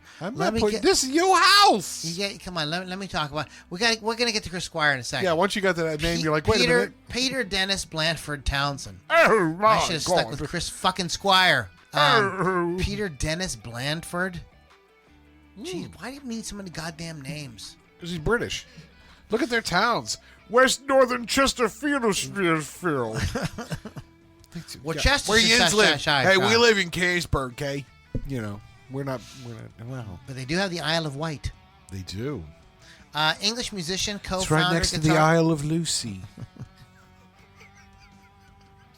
This is your house. Yeah, come on. Let me talk about. We're gonna get to Chris Squire in a second. Yeah, once you got to that name, you're like, wait a minute. Peter Dennis Blandford Townsend. Oh my I should have stuck with Chris fucking Squire. Peter Dennis Blandford. Gee, why do you need so many goddamn names? Because he's British. Look at their towns. West Northern Chesterfield. Well, Chester's where you live? Hey, we live. live in Caseburg, okay? You know, we're not. Well, But they do have the Isle of Wight. they do. English musician, It's co-founder, right next to the guitar- Isle of Lucy.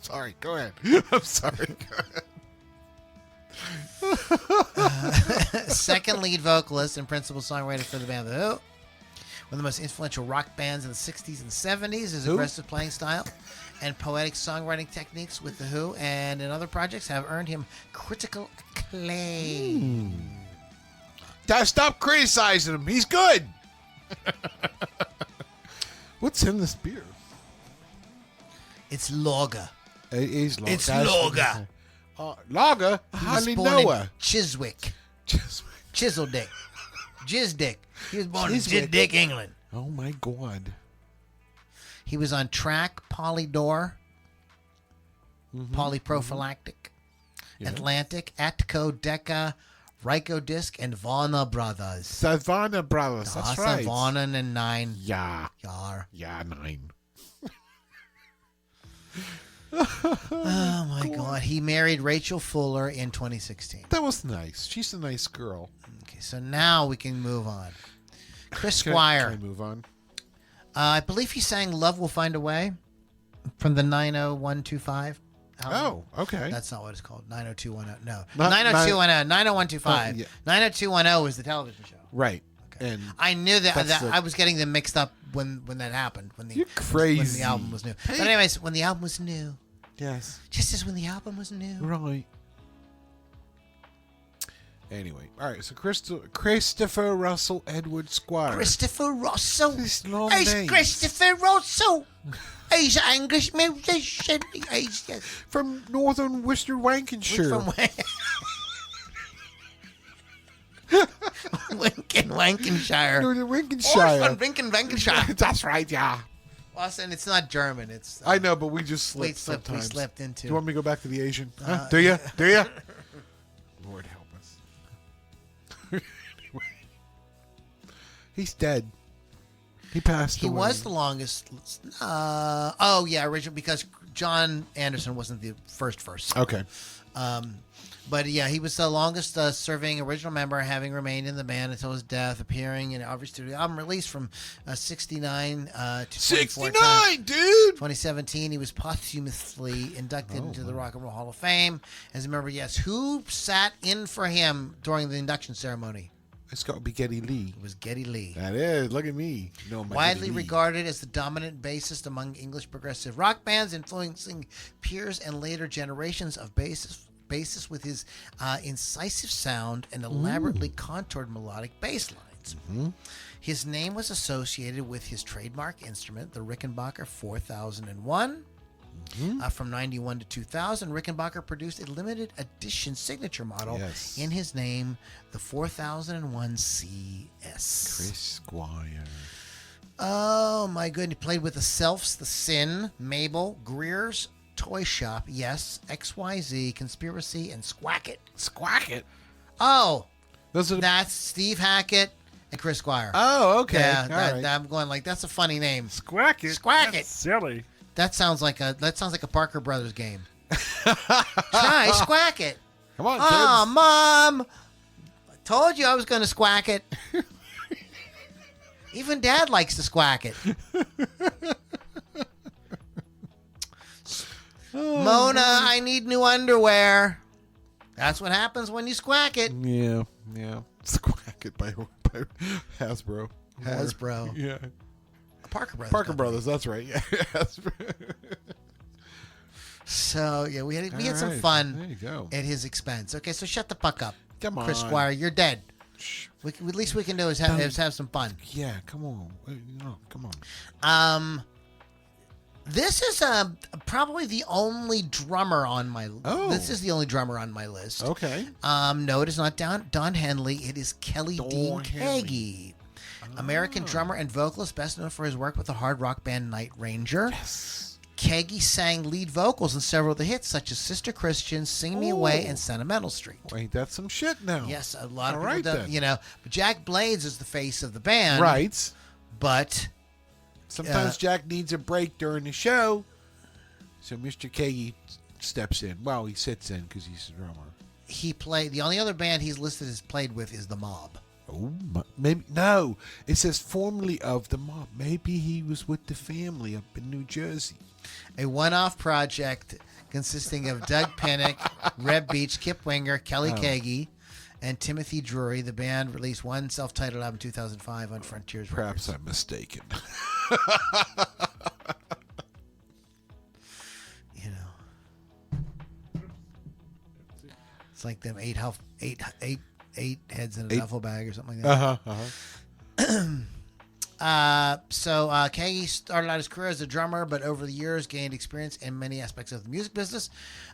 Sorry, go ahead. I'm sorry. Go ahead. second lead vocalist and principal songwriter for the band The Who. One of the most influential rock bands in the 60s and 70s. His Who? aggressive playing style and poetic songwriting techniques with The Who and in other projects have earned him critical acclaim. Stop criticizing him. He's good. What's in this beer? It's lager. It is lager. It's lager. Lager? He was Hardly born know in her. Chiswick. Just- Chiselsdick. Jizdick. He was born Chiswick. in Jizdick, England. Oh my God. He was on Track, Polydor, Polyprophylactic, Yeah. Atlantic, Atco, Decca, Ryko Disc, and Varna Brothers. Savannah Brothers. That's right. Varna and 9 Yeah. Yar. Yeah, 9. Oh my God. He married Rachel Fuller in 2016. That was nice. She's a nice girl. Okay, so now we can move on. Chris Can Squire. I move on? I believe he sang Love Will Find a Way from the 90125 album. Oh, okay. That's not what it's called. 90210. No. Not 90210. 90125. Yeah. 90210 is the television show. Right. Okay. And I knew that, That's the- I was getting them mixed up when that happened. You're crazy. When the album was new. But anyways, when the album was new. yes. Just as when the album was new. Right. Anyway, all right. So Christopher Russell Edward Squire. Christopher Russell. This long He's name. Christopher Russell. He's an English musician. He's From northern Worcester, Lancashire. from Lincolnshire. Northern Or Lincolnshire. from Lincolnshire. That's right, yeah. Well, and it's not German. It's I know, but we just we slipped slipped sometimes. into. Do you want me to go back to the Asian? Huh? Do you? Do you? Lord help us. Anyway. He's dead. He passed He away. was the longest. Original because John Anderson wasn't the first. Okay. But yeah, he was the longest serving original member, having remained in the band until his death, appearing in every studio album release from 69 to 69, 2014. dude! 2017, he was posthumously inducted into the Rock and Roll Hall of Fame as a member. Yes, who sat in for him during the induction ceremony? It's got to be Geddy Lee. It was Geddy Lee. That is. Look at me. No, my Widely Geddy Lee. regarded as the dominant bassist among English progressive rock bands, influencing peers and later generations of bassists with his incisive sound and elaborately contoured melodic bass lines. His name was associated with his trademark instrument, the Rickenbacker 4001. From 91 to 2000, Rickenbacker produced a limited edition signature model Yes. in his name, the 4001 CS. Chris Squire. Oh my goodness! He played with the Selfs, the Sin, Mabel, Greer's, Toy Shop, Yes, XYZ, Conspiracy, and Squacket. Squacket. Oh, Those are that's Steve Hackett and Chris Squire. Oh, okay. Yeah, All that, right. I'm going like that's a funny name. Squacket. Squacket. That's silly. That sounds like a Parker Brothers game. Try Squacket. Come on, Oh, kids. Mom! I told you I was going to squack it. Even Dad likes to squack it. Mona, I need new underwear. That's what happens when you squack it. Yeah. Squacket by Hasbro. Hasbro. Yeah. Parker Brothers. Parker company. Brothers, that's right. Yeah. Hasbro. So, yeah, we had some All right. fun There you go. at his expense. Okay, so shut the fuck up. Come on. Chris Squire, you're dead. At least we can do is have some fun. Yeah, come on. Come on. This is probably the only drummer on my. Oh. This is the only drummer on my list. Okay. No, it is not Don Henley. It is Kelly Dean Henley. Kagi, American drummer and vocalist, best known for his work with the hard rock band Night Ranger. Yes. Kagi sang lead vocals in several of the hits, such as Sister Christian, Sing Me Away, and Sentimental Street. Well, ain't that some shit now? Yes, a lot of All people right, do, then. But Jack Blades is the face of the band. Right. But Sometimes Jack needs a break during the show, so Mr. Kagi steps in. Well, he sits in because he's a drummer. the only other band he's listed as played with is The Mob. Oh, maybe no. It says formerly of the Mob. Maybe he was with the family up in New Jersey. A one-off project consisting of Doug Pinnick, Reb Beach, Kip Winger, Kelly Kagi, and Timothy Drury. The band released one self-titled album in 2005 on Frontiers Perhaps Records. I'm mistaken. It's like them eight heads in a duffel bag or something like that. So Kagi started out his career as a drummer, but over the years gained experience in many aspects of the music business.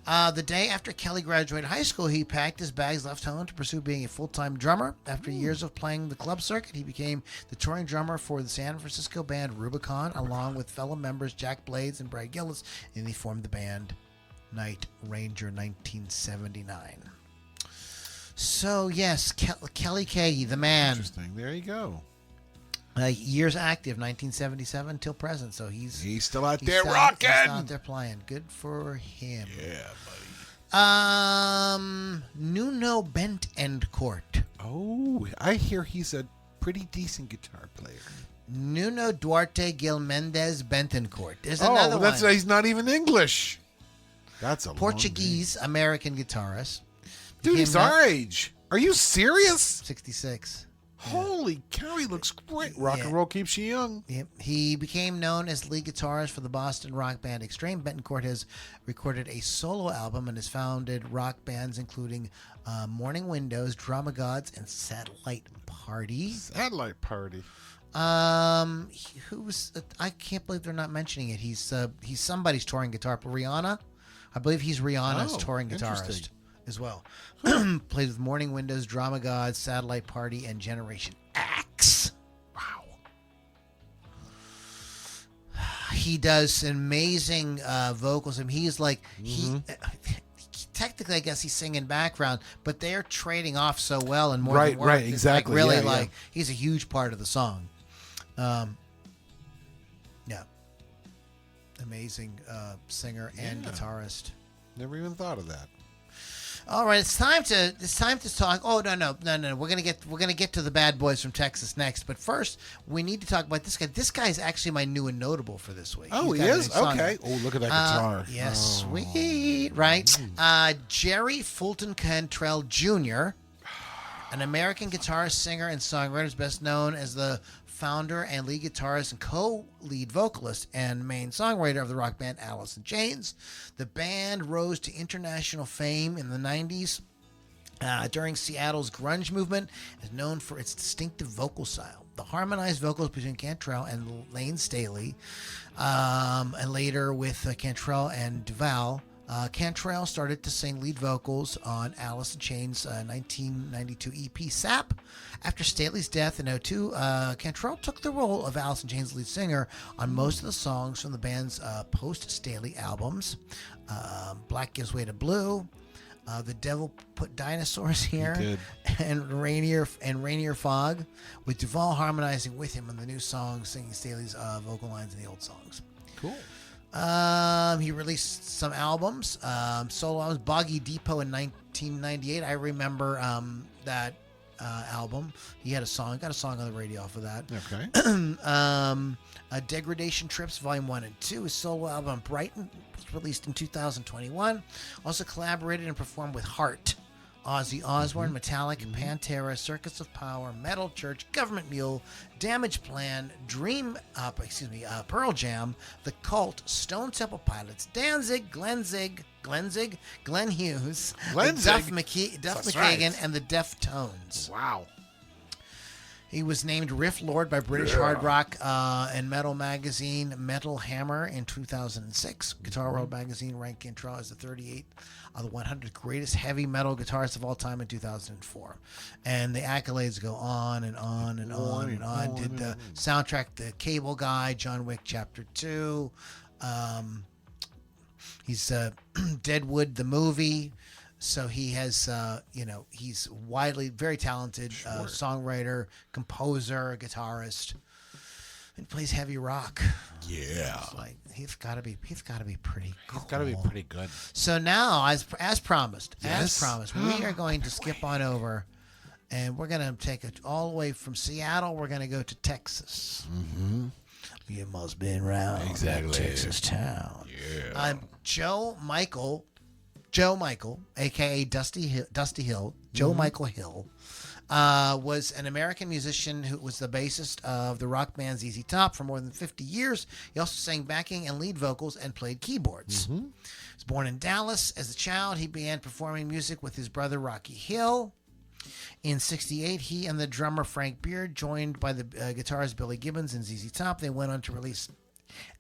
The day after Kelly graduated high school, he packed his bags, left home to pursue being a full-time drummer. After years of playing the club circuit, he became the touring drummer for the San Francisco band Rubicon, along with fellow members Jack Blades and Brad Gillis, and he formed the band Night Ranger 1979. So, yes, Kelly Kagi, the man. Interesting. There you go. Years active, 1977 till present. So he's still out there rocking. He's still out there playing. Good for him. Yeah, buddy. Nuno Bentencourt. Oh, I hear he's a pretty decent guitar player. Nuno Duarte Gil Mendez Bentencourt. There's another one. He's not even English. That's a Portuguese American guitarist. Dude, he's our age. Are you serious? 66. Holy cow, he looks great. Rock and roll keeps you young. Yep. He became known as lead guitarist for the Boston rock band Extreme. Bentencourt has recorded a solo album and has founded rock bands including Morning Windows, Drama Gods, and Satellite Party. Satellite Party. Who's? I can't believe they're not mentioning it. He's somebody's touring guitar. Rihanna, I believe he's Rihanna's touring guitarist as well. Played with Morning Windows, Drama Gods, Satellite Party, and Generation X. Wow. He does amazing vocals. I mean, he's like technically, I guess he's singing background, but they're trading off so well and more than words. Right, exactly. Like, really, he's a huge part of the song. Yeah. Amazing singer and guitarist. Never even thought of that. All right, it's time to talk. Oh no! We're gonna get to the bad boys from Texas next, but first we need to talk about this guy. This guy is actually my new and notable for this week. Oh, he is? Okay. Oh, look at that guitar. Yes, sweet, right? Jerry Fulton Cantrell Jr., an American guitarist, singer, and songwriter, is best known as the founder and lead guitarist and co-lead vocalist and main songwriter of the rock band Alice in Chains. The band rose to international fame in the 90s during Seattle's grunge movement, is known for its distinctive vocal style. The harmonized vocals between Cantrell and Lane Staley, and later with Cantrell and Duval. Cantrell started to sing lead vocals on Alice in Chains' 1992 EP Sap. After Staley's death in 2002, Cantrell took the role of Alice in Chains' lead singer on most of the songs from the band's post-Staley albums. Black Gives Way to Blue, The Devil Put Dinosaurs Here, and Rainier Fog, with Duval harmonizing with him on the new songs, singing Staley's vocal lines in the old songs. Cool. He released some albums, solo albums. Boggy Depot in 1998. I remember that album. He had a song. Got a song on the radio off of that. Okay. Degradation Trips Volume 1 and 2. His solo album Brighton was released in 2021. Also collaborated and performed with Heart, Ozzy Osbourne, Metallica, Pantera, Circus of Power, Metal Church, Government Mule, Damage Plan, Pearl Jam, The Cult, Stone Temple Pilots, Danzig, Glenn Hughes, Duff McKagan, and the Deftones. Wow. He was named Riff Lord by British hard rock and metal magazine Metal Hammer in 2006. Guitar World magazine ranked Cantrell as the 38th of the 100 greatest heavy metal guitarists of all time in 2004. And the accolades go on and on and on and on. Did the soundtrack, The Cable Guy, John Wick Chapter 2. He's Deadwood the movie. So he has, he's widely very talented songwriter, composer, guitarist, and plays heavy rock. Yeah, he's got to be pretty cool. He's got to be pretty good. So now, as promised, we are going to skip on over, and we're going to take it all the way from Seattle. We're going to go to Texas. Mm-hmm. You must be around exactly Texas town. Yeah. Joe Michael, a.k.a. Dusty Hill, Joe Michael Hill, was an American musician who was the bassist of the rock band ZZ Top for more than 50 years. He also sang backing and lead vocals and played keyboards. He was born in Dallas. As a child, he began performing music with his brother Rocky Hill. In 1968, he and the drummer Frank Beard, joined by the guitarist Billy Gibbons and ZZ Top, they went on to release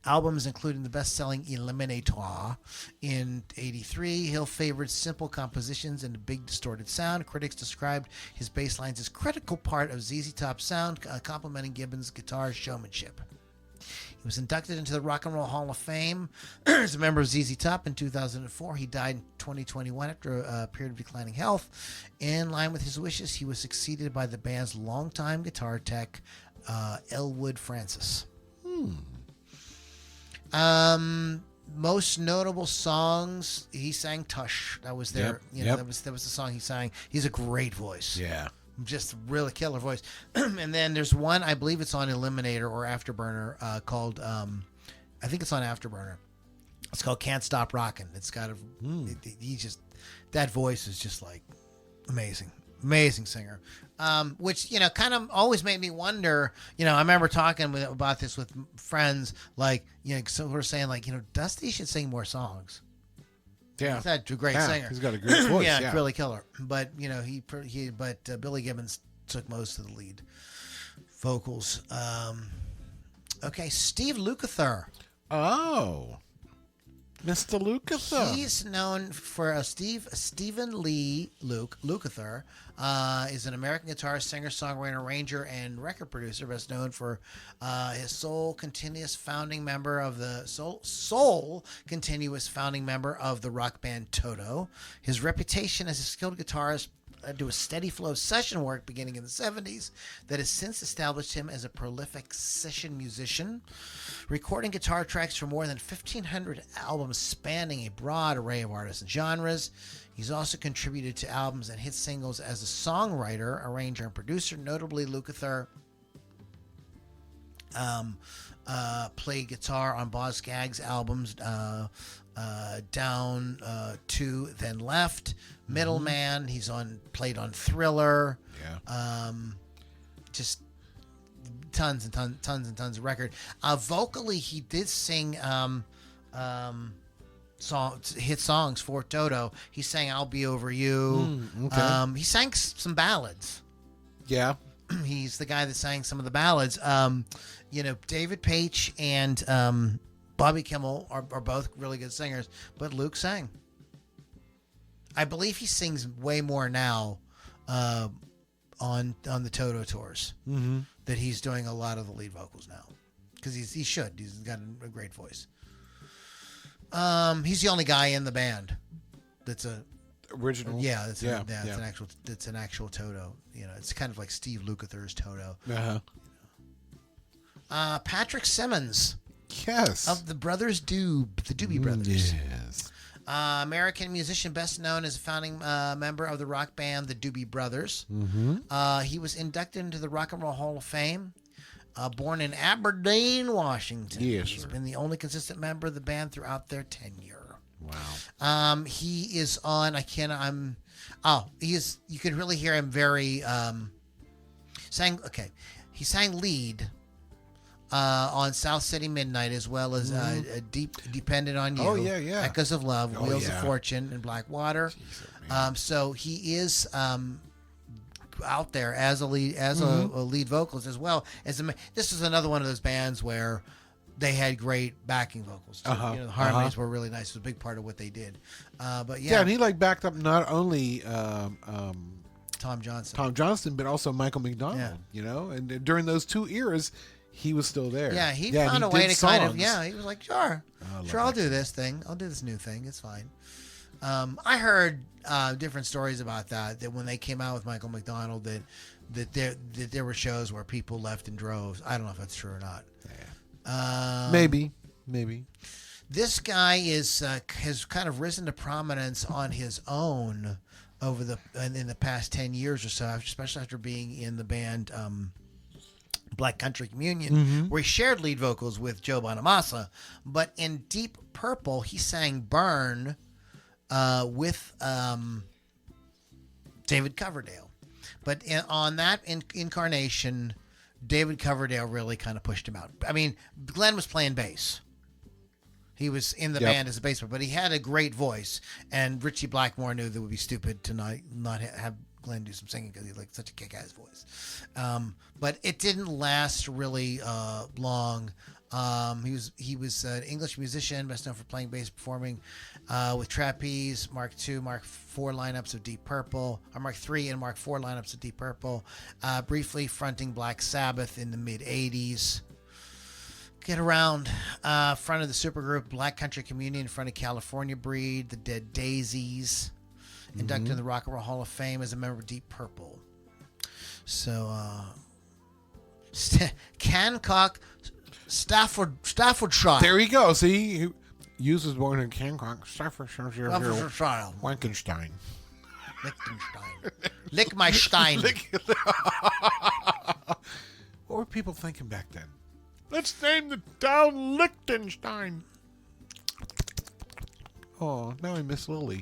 albums including the best-selling Eliminator. In 1983, Hill favored simple compositions and a big distorted sound. Critics described his bass lines as a critical part of ZZ Top's sound, complementing Gibbons' guitar showmanship. He was inducted into the Rock and Roll Hall of Fame as a member of ZZ Top in 2004. He died in 2021 after a period of declining health. In line with his wishes, he was succeeded by the band's longtime guitar tech, Elwood Francis. Most notable songs, he sang Tush. That was their, that was the song he sang. He's a great voice. Yeah. Just really killer voice. And then there's one, I believe it's on Eliminator or Afterburner, called, I think it's on Afterburner. It's called Can't Stop Rockin'. It's got that voice is just like amazing. Amazing singer. Which, kind of always made me wonder, I remember talking about this with friends, like, so we're saying like, Dusty should sing more songs. Yeah, he's a great singer. He's got a great voice. Yeah, really killer. But Billy Gibbons took most of the lead vocals. Okay, Steve Lukather. Oh, Mr. Lukather. He's known for Stephen Lee Lukather. Is an American guitarist, singer, songwriter, arranger, and record producer. Best known for his sole continuous founding member of the rock band Toto. His reputation as a skilled guitarist led to a steady flow of session work beginning in the 1970s that has since established him as a prolific session musician, recording guitar tracks for more than 1,500 albums spanning a broad array of artists and genres. He's also contributed to albums and hit singles as a songwriter, arranger, and producer. Notably, Lukather played guitar on Boz Scaggs' albums Down, To, Then Left, Middleman. He's played on Thriller. Yeah. Just tons and tons of record. Vocally, he did sing hit songs for Toto. He sang "I'll Be Over You." Okay. He sang some ballads. Yeah. He's the guy that sang some of the ballads. David Paich and Bobby Kimmel are both really good singers, but Luke sang. I believe he sings way more now on the Toto tours. Mm-hmm. That he's doing a lot of the lead vocals now because he should. He's got a great voice. He's the only guy in the band that's a original. Yeah, it's an actual Toto. It's kind of like Steve Lukather's Toto. Uh-huh. Patrick Simmons. Yes. Of the Brothers the Doobie Brothers. Yes. American musician, best known as a founding member of the rock band the Doobie Brothers. Mm-hmm. He was inducted into the Rock and Roll Hall of Fame. Born in Aberdeen, Washington. Yes, He's sir. been the only consistent member of the band throughout their tenure. Wow. He is on. You can really hear him very. He sang lead on South City Midnight as well as Dependent on You. Oh, yeah. Echoes of Love, Wheels of yeah. Fortune, and Blackwater. So he is out there as a lead a lead vocalist as well. This is another one of those bands where they had great backing vocals too. Uh-huh. You know, the harmonies were really nice. It was a big part of what they did. But Yeah, and he like backed up not only Tom Johnson. Tom Johnston, but also Michael McDonald. Yeah. You know, and during those 2 eras, he was still there. Yeah, he and found a did way to kind of, songs. he was like, sure, love I'll that do this thing. I'll do this new thing. It's fine. I heard different stories about that when they came out with Michael McDonald, that there were shows where people left in droves. I don't know if that's true or not. Yeah. Maybe. This guy has kind of risen to prominence on his own in the past 10 years or so, especially after being in the band Black Country Communion, where he shared lead vocals with Joe Bonamassa. But in Deep Purple, he sang Burn with David Coverdale. But on that incarnation, David Coverdale really kind of pushed him out. I mean, Glenn was playing bass. He was in the band as a bass player, but he had a great voice. And Richie Blackmore knew that it would be stupid to not have Glenn do some singing because he had like such a kick-ass voice. But it didn't last really long. He was an English musician, best known for playing bass, performing with Trapeze, Mark II, Mark IV lineups of Deep Purple, or Mark III and Mark IV lineups of Deep Purple. Briefly fronting Black Sabbath in the mid-'80s. Get around front of the supergroup Black Country Communion, in front of California Breed, the Dead Daisies. Inducted in the Rock and Roll Hall of Fame as a member of Deep Purple. So, Cancock, Staffordshire. There you go. See, he was born in Cancock, Staffordshire, Wankenstein. Liechtenstein. Lick my Stein. What were people thinking back then? Let's name the town Liechtenstein. Oh, now I miss Lily.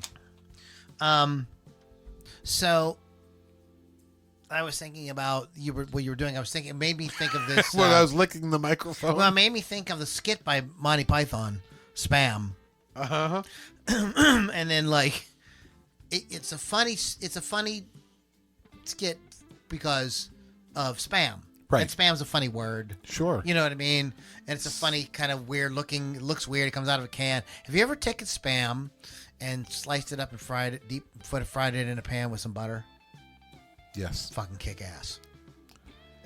So I was thinking about what you were doing. I was thinking, it made me think of this. When I was licking the microphone. Well, it made me think of the skit by Monty Python, Spam. Uh-huh. And then like, it's a funny skit because of spam. Right. And spam's a funny word. Sure. You know what I mean? And it's a funny kind of weird looking. It looks weird. It comes out of a can. Have you ever taken spam and sliced it up and fried it in a pan with some butter? Yes. Fucking kick ass.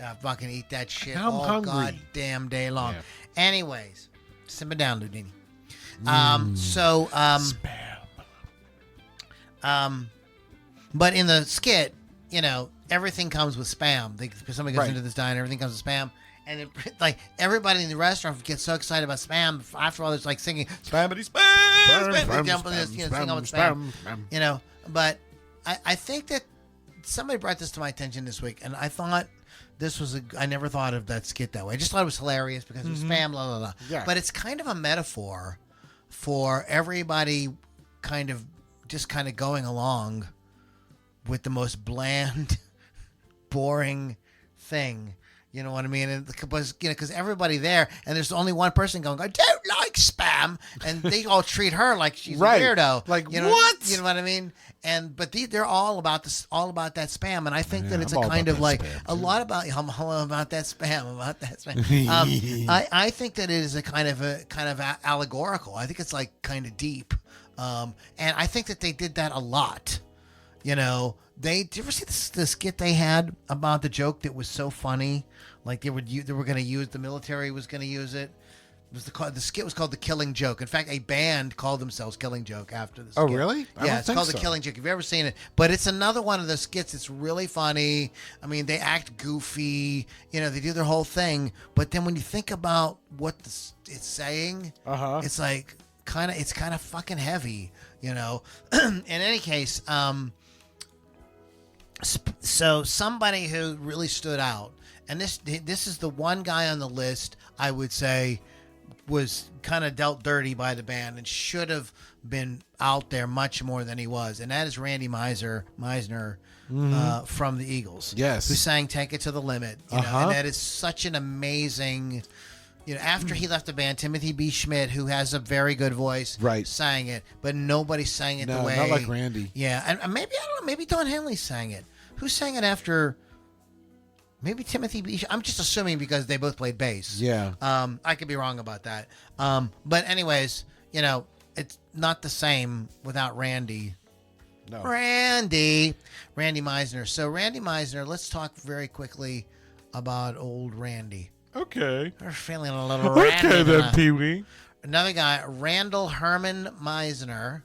I fucking eat that shit Now I'm all hungry. goddamn day long. Yeah. Anyways, simmer down, Loudini. But in the skit, you know, everything comes with spam. Somebody goes into this diner, everything comes with spam. And it, like everybody in the restaurant gets so excited about spam. After all, it's like singing spammity spam, they jump on this, sing all with spam. You know, but I think that somebody brought this to my attention this week, and I thought this was I never thought of that skit that way. I just thought it was hilarious because it was spam, blah blah blah. Yeah. But it's kind of a metaphor for everybody kind of going along with the most bland, boring thing. You know what I mean? And because everybody there, and there's only one person going, I don't like spam, and they all treat her like she's Right. a weirdo. Like, you know, what? You know what I mean? But they're all about this, all about that spam, and I think that it's I'm a all kind about of that like spam, a too. lot about that spam. I think that it is a kind of allegorical. I think it's like kind of deep, and I think that they did that a lot. You know, did you ever see the skit they had about the joke that was so funny? Like they were going to use, the military was going to use it. The skit was called The Killing Joke. In fact, a band called themselves Killing Joke after the skit. Oh, really? Yeah, it's called The Killing Joke. If you've ever seen it. But it's another one of the skits. It's really funny. I mean, they act goofy. You know, they do their whole thing. But then when you think about what it's saying, it's like kind of fucking heavy, you know. In any case, so somebody who really stood out, and this is the one guy on the list I would say was kind of dealt dirty by the band and should have been out there much more than he was, and that is Randy Meisner from the Eagles. Yes. Who sang Take It to the Limit. You know, and that is such an amazing... You know, after he left the band, Timothy B. Schmidt, who has a very good voice, sang it, but nobody sang it the way... not like Randy. Yeah, and maybe, I don't know, maybe Don Henley sang it. Who sang it after? Maybe Timothy B. I'm just assuming because they both played bass. Yeah. I could be wrong about that. But anyways, it's not the same without Randy. No. Randy Meisner. So Randy Meisner, let's talk very quickly about old Randy. Okay. We're feeling a little Randy. Okay then, Pee Wee. Another guy, Randall Herman Meisner.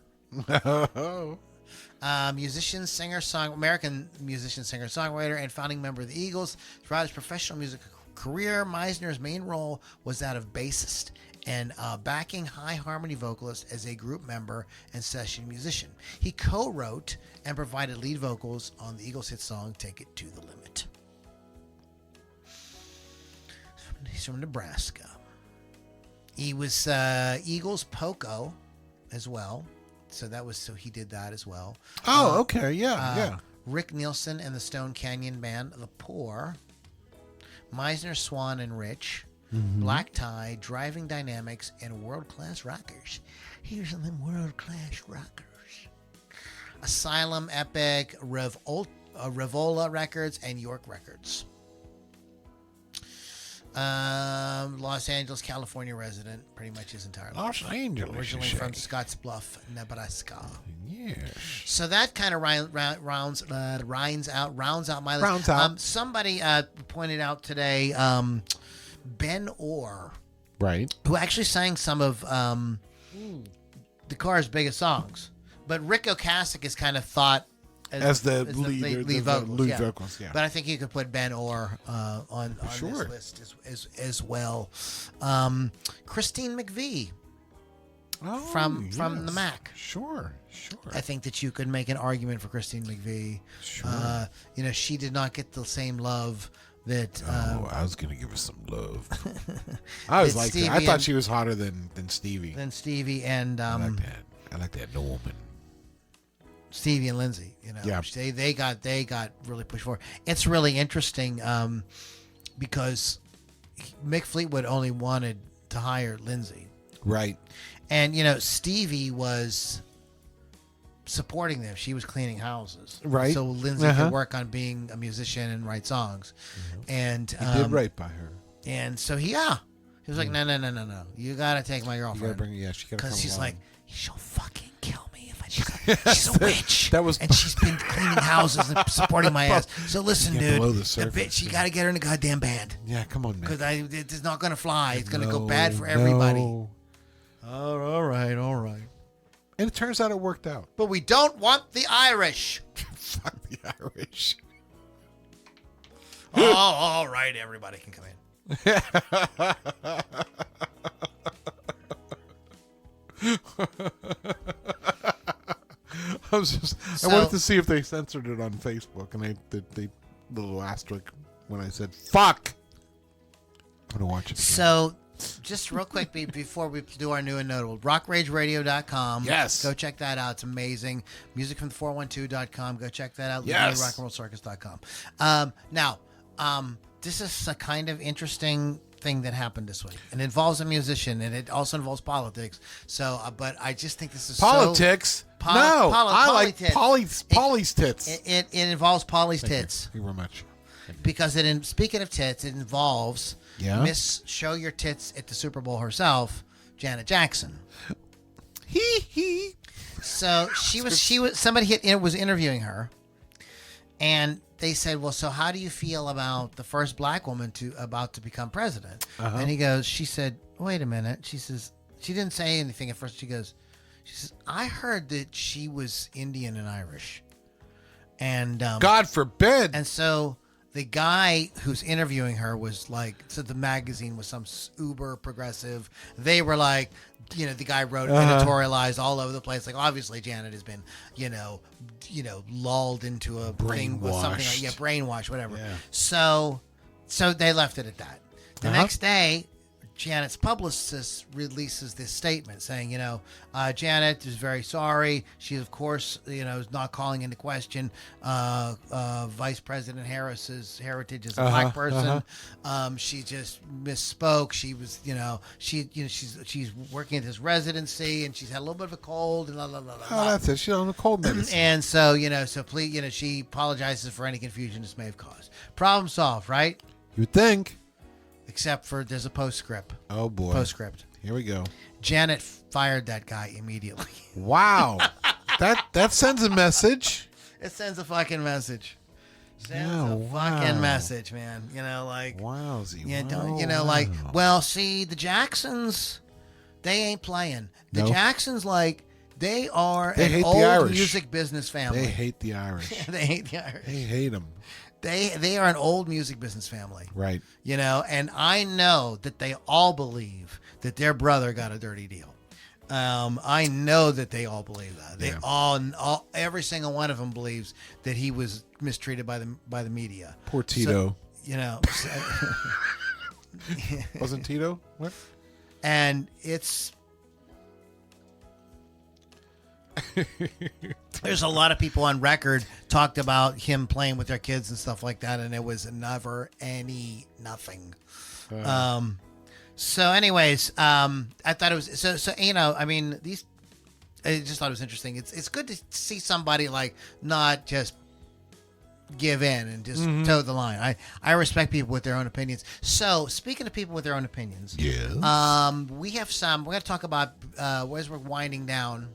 Musician, singer, American musician, singer, songwriter, and founding member of the Eagles. Throughout his professional music career, Meisner's main role was that of bassist and backing high harmony vocalist as a group member and session musician. He co-wrote and provided lead vocals on the Eagles hit song "Take It to the Limit." He's from Nebraska. He was Eagles Poco as well. So he did that as well. Oh, okay. Yeah. Rick Nielsen and the Stone Canyon Band, The Poor. Meisner, Swan, and Rich. Black Tie, Driving Dynamics, and World Class Rockers. Here's them World Class Rockers. Asylum, Epic, Revola Records, and York Records. Los Angeles, California resident, pretty much his entire life. Los Angeles. Originally from Scottsbluff, Nebraska. Yes. So that kind of rounds out my list. Rounds out. Somebody pointed out today, Ben Orr, Right. who actually sang some of the Car's biggest songs, but Rick Ocasek is kind of thought As the lead vocals, yeah. But I think you could put Ben Orr on Sure. this list as well. Christine McVie from the Mac. Sure. I think that you could make an argument for Christine McVie. Sure. She did not get the same love that. I was gonna give her some love. I was like, I thought she was hotter than Stevie. Than Stevie and I like that. I like that Norman. Stevie and Lindsay, Yeah. they got really pushed forward. It's really interesting because Mick Fleetwood only wanted to hire Lindsay, Right. and Stevie was supporting them. She was cleaning houses, Right. So Lindsay could work on being a musician and write songs, and He did right by her. And so he was like, no, you gotta take my You girlfriend, gotta bring, she gotta come because she's along. like, she'll fucking kill me if I she's a witch. That was- and she's been cleaning houses and supporting my ass. So listen, Yeah, dude, below the the surface, bitch, you yeah. got to get her in a goddamn band, Yeah, come on, man. because it's not gonna fly. It's gonna go bad for everybody. No. All right. And it turns out it worked out. But we don't want the Irish. Fuck the Irish. Oh, all right, everybody can come in. I wanted to see if they censored it on Facebook, and they little asterisk when I said fuck. I'm gonna watch it again. So, just real quick before we do our new and notable, rockrageradio.com. Yes. Go check that out. It's amazing. Musicfrom412.com. Go check that out. Yes. rockandrollcircus.com. Now, this is a kind of interesting thing that happened this week. And it involves a musician, and it also involves politics. So, but I just think this is Politics? I like Polly's tits. It involves Polly's tits. Thank you very much. Because speaking of tits, it involves Miss Show Your Tits at the Super Bowl herself, Janet Jackson. Hee. So she was somebody was interviewing her, and they said, "Well, so how do you feel about the first black woman about to become president?" And she said, "Wait a minute." She says she didn't say anything at first. She says, "I heard that she was Indian and Irish." And God forbid. And so the guy who's interviewing her was like, so the magazine was some uber progressive. They were like, the guy wrote editorialized all over the place. Like, obviously Janet has been, lulled into a thing with something like, brainwashed, whatever. Yeah. So they left it at that. The next day, Janet's publicist releases this statement saying, Janet is very sorry. She, of course, is not calling into question Vice President Harris's heritage as a black person. She just misspoke. She was, she's working at this residency and she's had a little bit of a cold and blah, blah, blah, blah. Oh, that's it. She's on a cold medicine. And so, so please, she apologizes for any confusion this may have caused. Problem solved, right? You'd think. Except for there's a postscript. Oh, boy. Postscript. Here we go. Janet fired that guy immediately. Wow. that sends a message. It sends a fucking message. Fucking Message, man. Wowzy. Yeah, don't well, see, the Jacksons, they ain't playing. The Jacksons, they are an old music business family. They hate the Irish. They hate the Irish. They hate them. They are an old music business family. Right. And I know that they all believe that their brother got a dirty deal. I know that they all believe that. They all, every single one of them believes that he was mistreated by the media. Poor Tito. So, Wasn't Tito? What? And it's there's a lot of people on record talked about him playing with their kids and stuff like that, and it was never nothing. So anyways, I thought it was so these, I just thought it was interesting. It's good to see somebody not just give in and just toe the line. I respect people with their own opinions. So speaking of people with their own opinions, yes. we have some. We're going to talk about as we're winding down.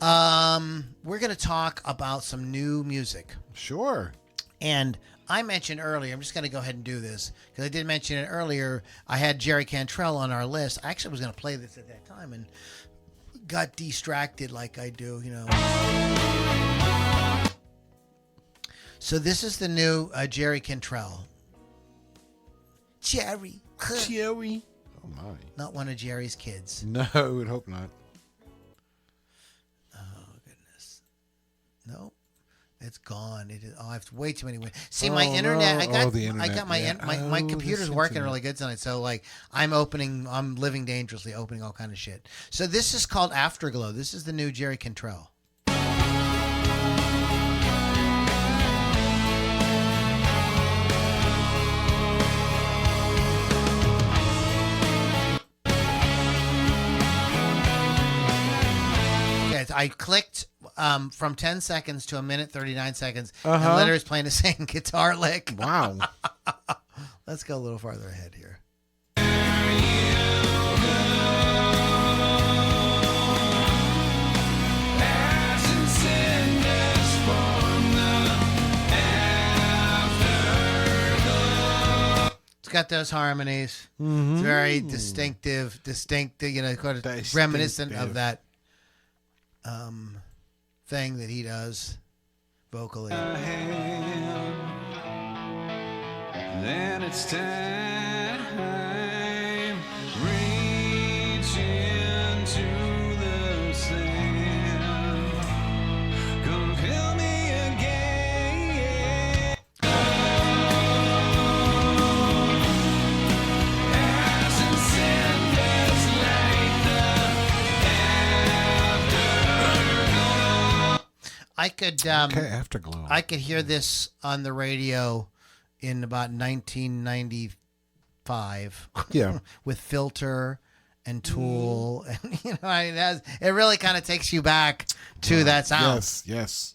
We're going to talk about some new music. Sure. And I mentioned earlier, I'm just going to go ahead and do this because I did mention it earlier. I had Jerry Cantrell on our list. I actually was going to play this at that time and got distracted like I do, So this is the new Jerry Cantrell. Jerry. Jerry. Oh, my. Not one of Jerry's kids. No, I would hope not. No, it's gone. It is. Oh, I have way too many. See, my internet. No. I got my computer's working really good tonight. So I'm living dangerously, opening all kind of shit. So this is called Afterglow. This is the new Jerry Cantrell. I clicked from 10 seconds to a minute 39 seconds, and literally is playing the same guitar lick. Wow. Let's go a little farther ahead here. It's got those harmonies. It's very distinctive, kind of reminiscent of that thing that he does vocally. Then it's time, reach into the sand, come feel me again. As in cinders like the afterglow. I could Afterglow. I could hear this on the radio in about 1995. Yeah. With Filter and Tool, and it really kind of takes you back to that sound. Yes.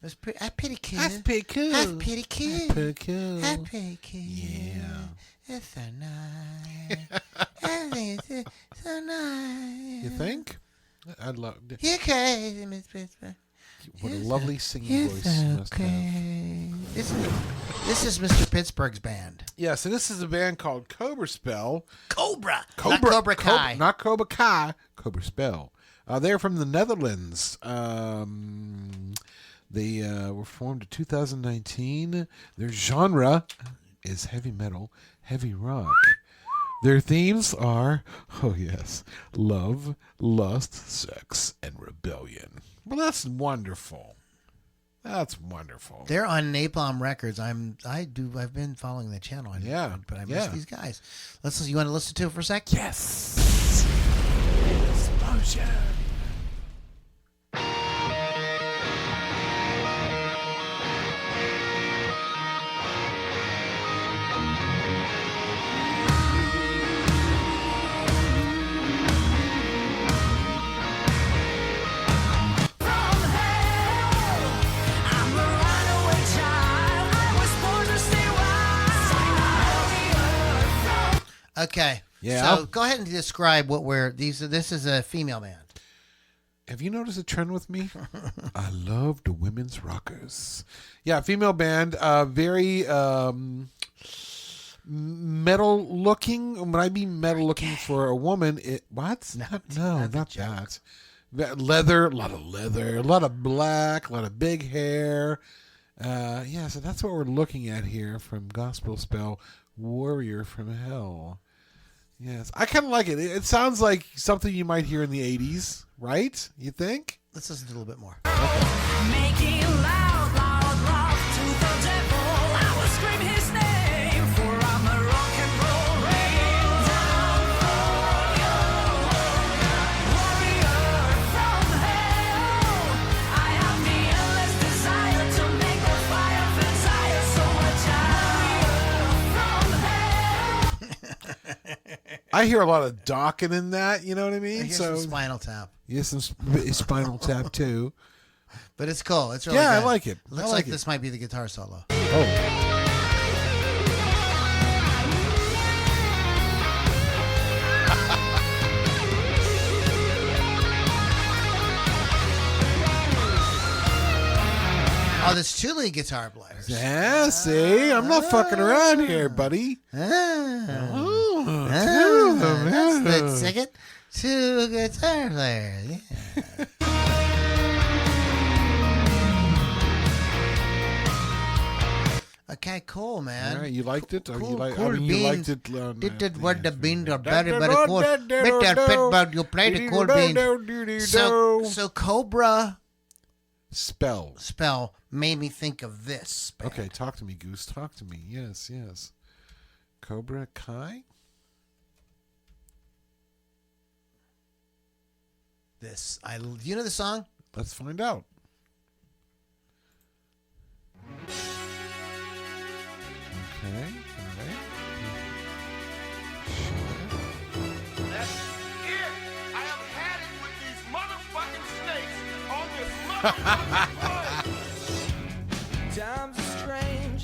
It's pretty. I pity kid. That's pretty cool. I pity kid. Pretty cool. I pity kid. Yeah. It's so nice. Everything is so nice. You think? I'd love. You crazy, Miss Pittsburgh. What a lovely singing voice you must have. This is Mr. Pittsburgh's band. Yeah, so this is a band called Cobra Spell. Not Cobra Kai. Not Cobra Kai. Cobra Spell. They're from the Netherlands. They were formed in 2019. Their genre is heavy metal, heavy rock. Their themes are, love, lust, sex, and rebellion. Well, that's wonderful. That's wonderful. They're on Napalm Records. I've been following the channel. But I miss these guys. Let's listen. You want to listen to it for a sec? Yes. Explosion. Okay. Yeah. So go ahead and describe what this is a female band. Have you noticed a trend with me? I love the women's rockers. Yeah, female band, very metal looking. When I mean metal looking for a woman, not that. Leather, a lot of leather, a lot of black, a lot of big hair. So that's what we're looking at here from Gospel Spell, Warrior from Hell. Yes, I kind of like it. It sounds like something you might hear in the 80s, right? You think? Let's listen to a little bit more. Making loud, loud love to the devil. I will scream his name, for I'm a rock and roll rain down for you. Warrior from hell. I have the endless desire to make the fire of desire so much higher from hell. I hear a lot of Dawkins in that, you know what I mean? Here's some Spinal Tap. Yes, some Spinal Tap too. But it's cool. It's really Yeah, good. I like it. Looks like this might be the guitar solo. Oh. Oh, there's two lead guitar players. Yeah, see? I'm not fucking around here, buddy. Oh, That's the second two guitar players. Yeah. Okay, cool, man. All right, you liked it? Or Cool, you like, cool I mean, you liked beans. it. On, Did what the beans are very, very cool. But you play the cool beans. So Cobra spell made me think of this band. Okay, talk to me, Goose. Talk to me. Yes, yes. Cobra Kai? You know the song? Let's find out. Okay, all right. That's it. I have had it with these motherfucking snakes on this motherfucking plane. Times are strange.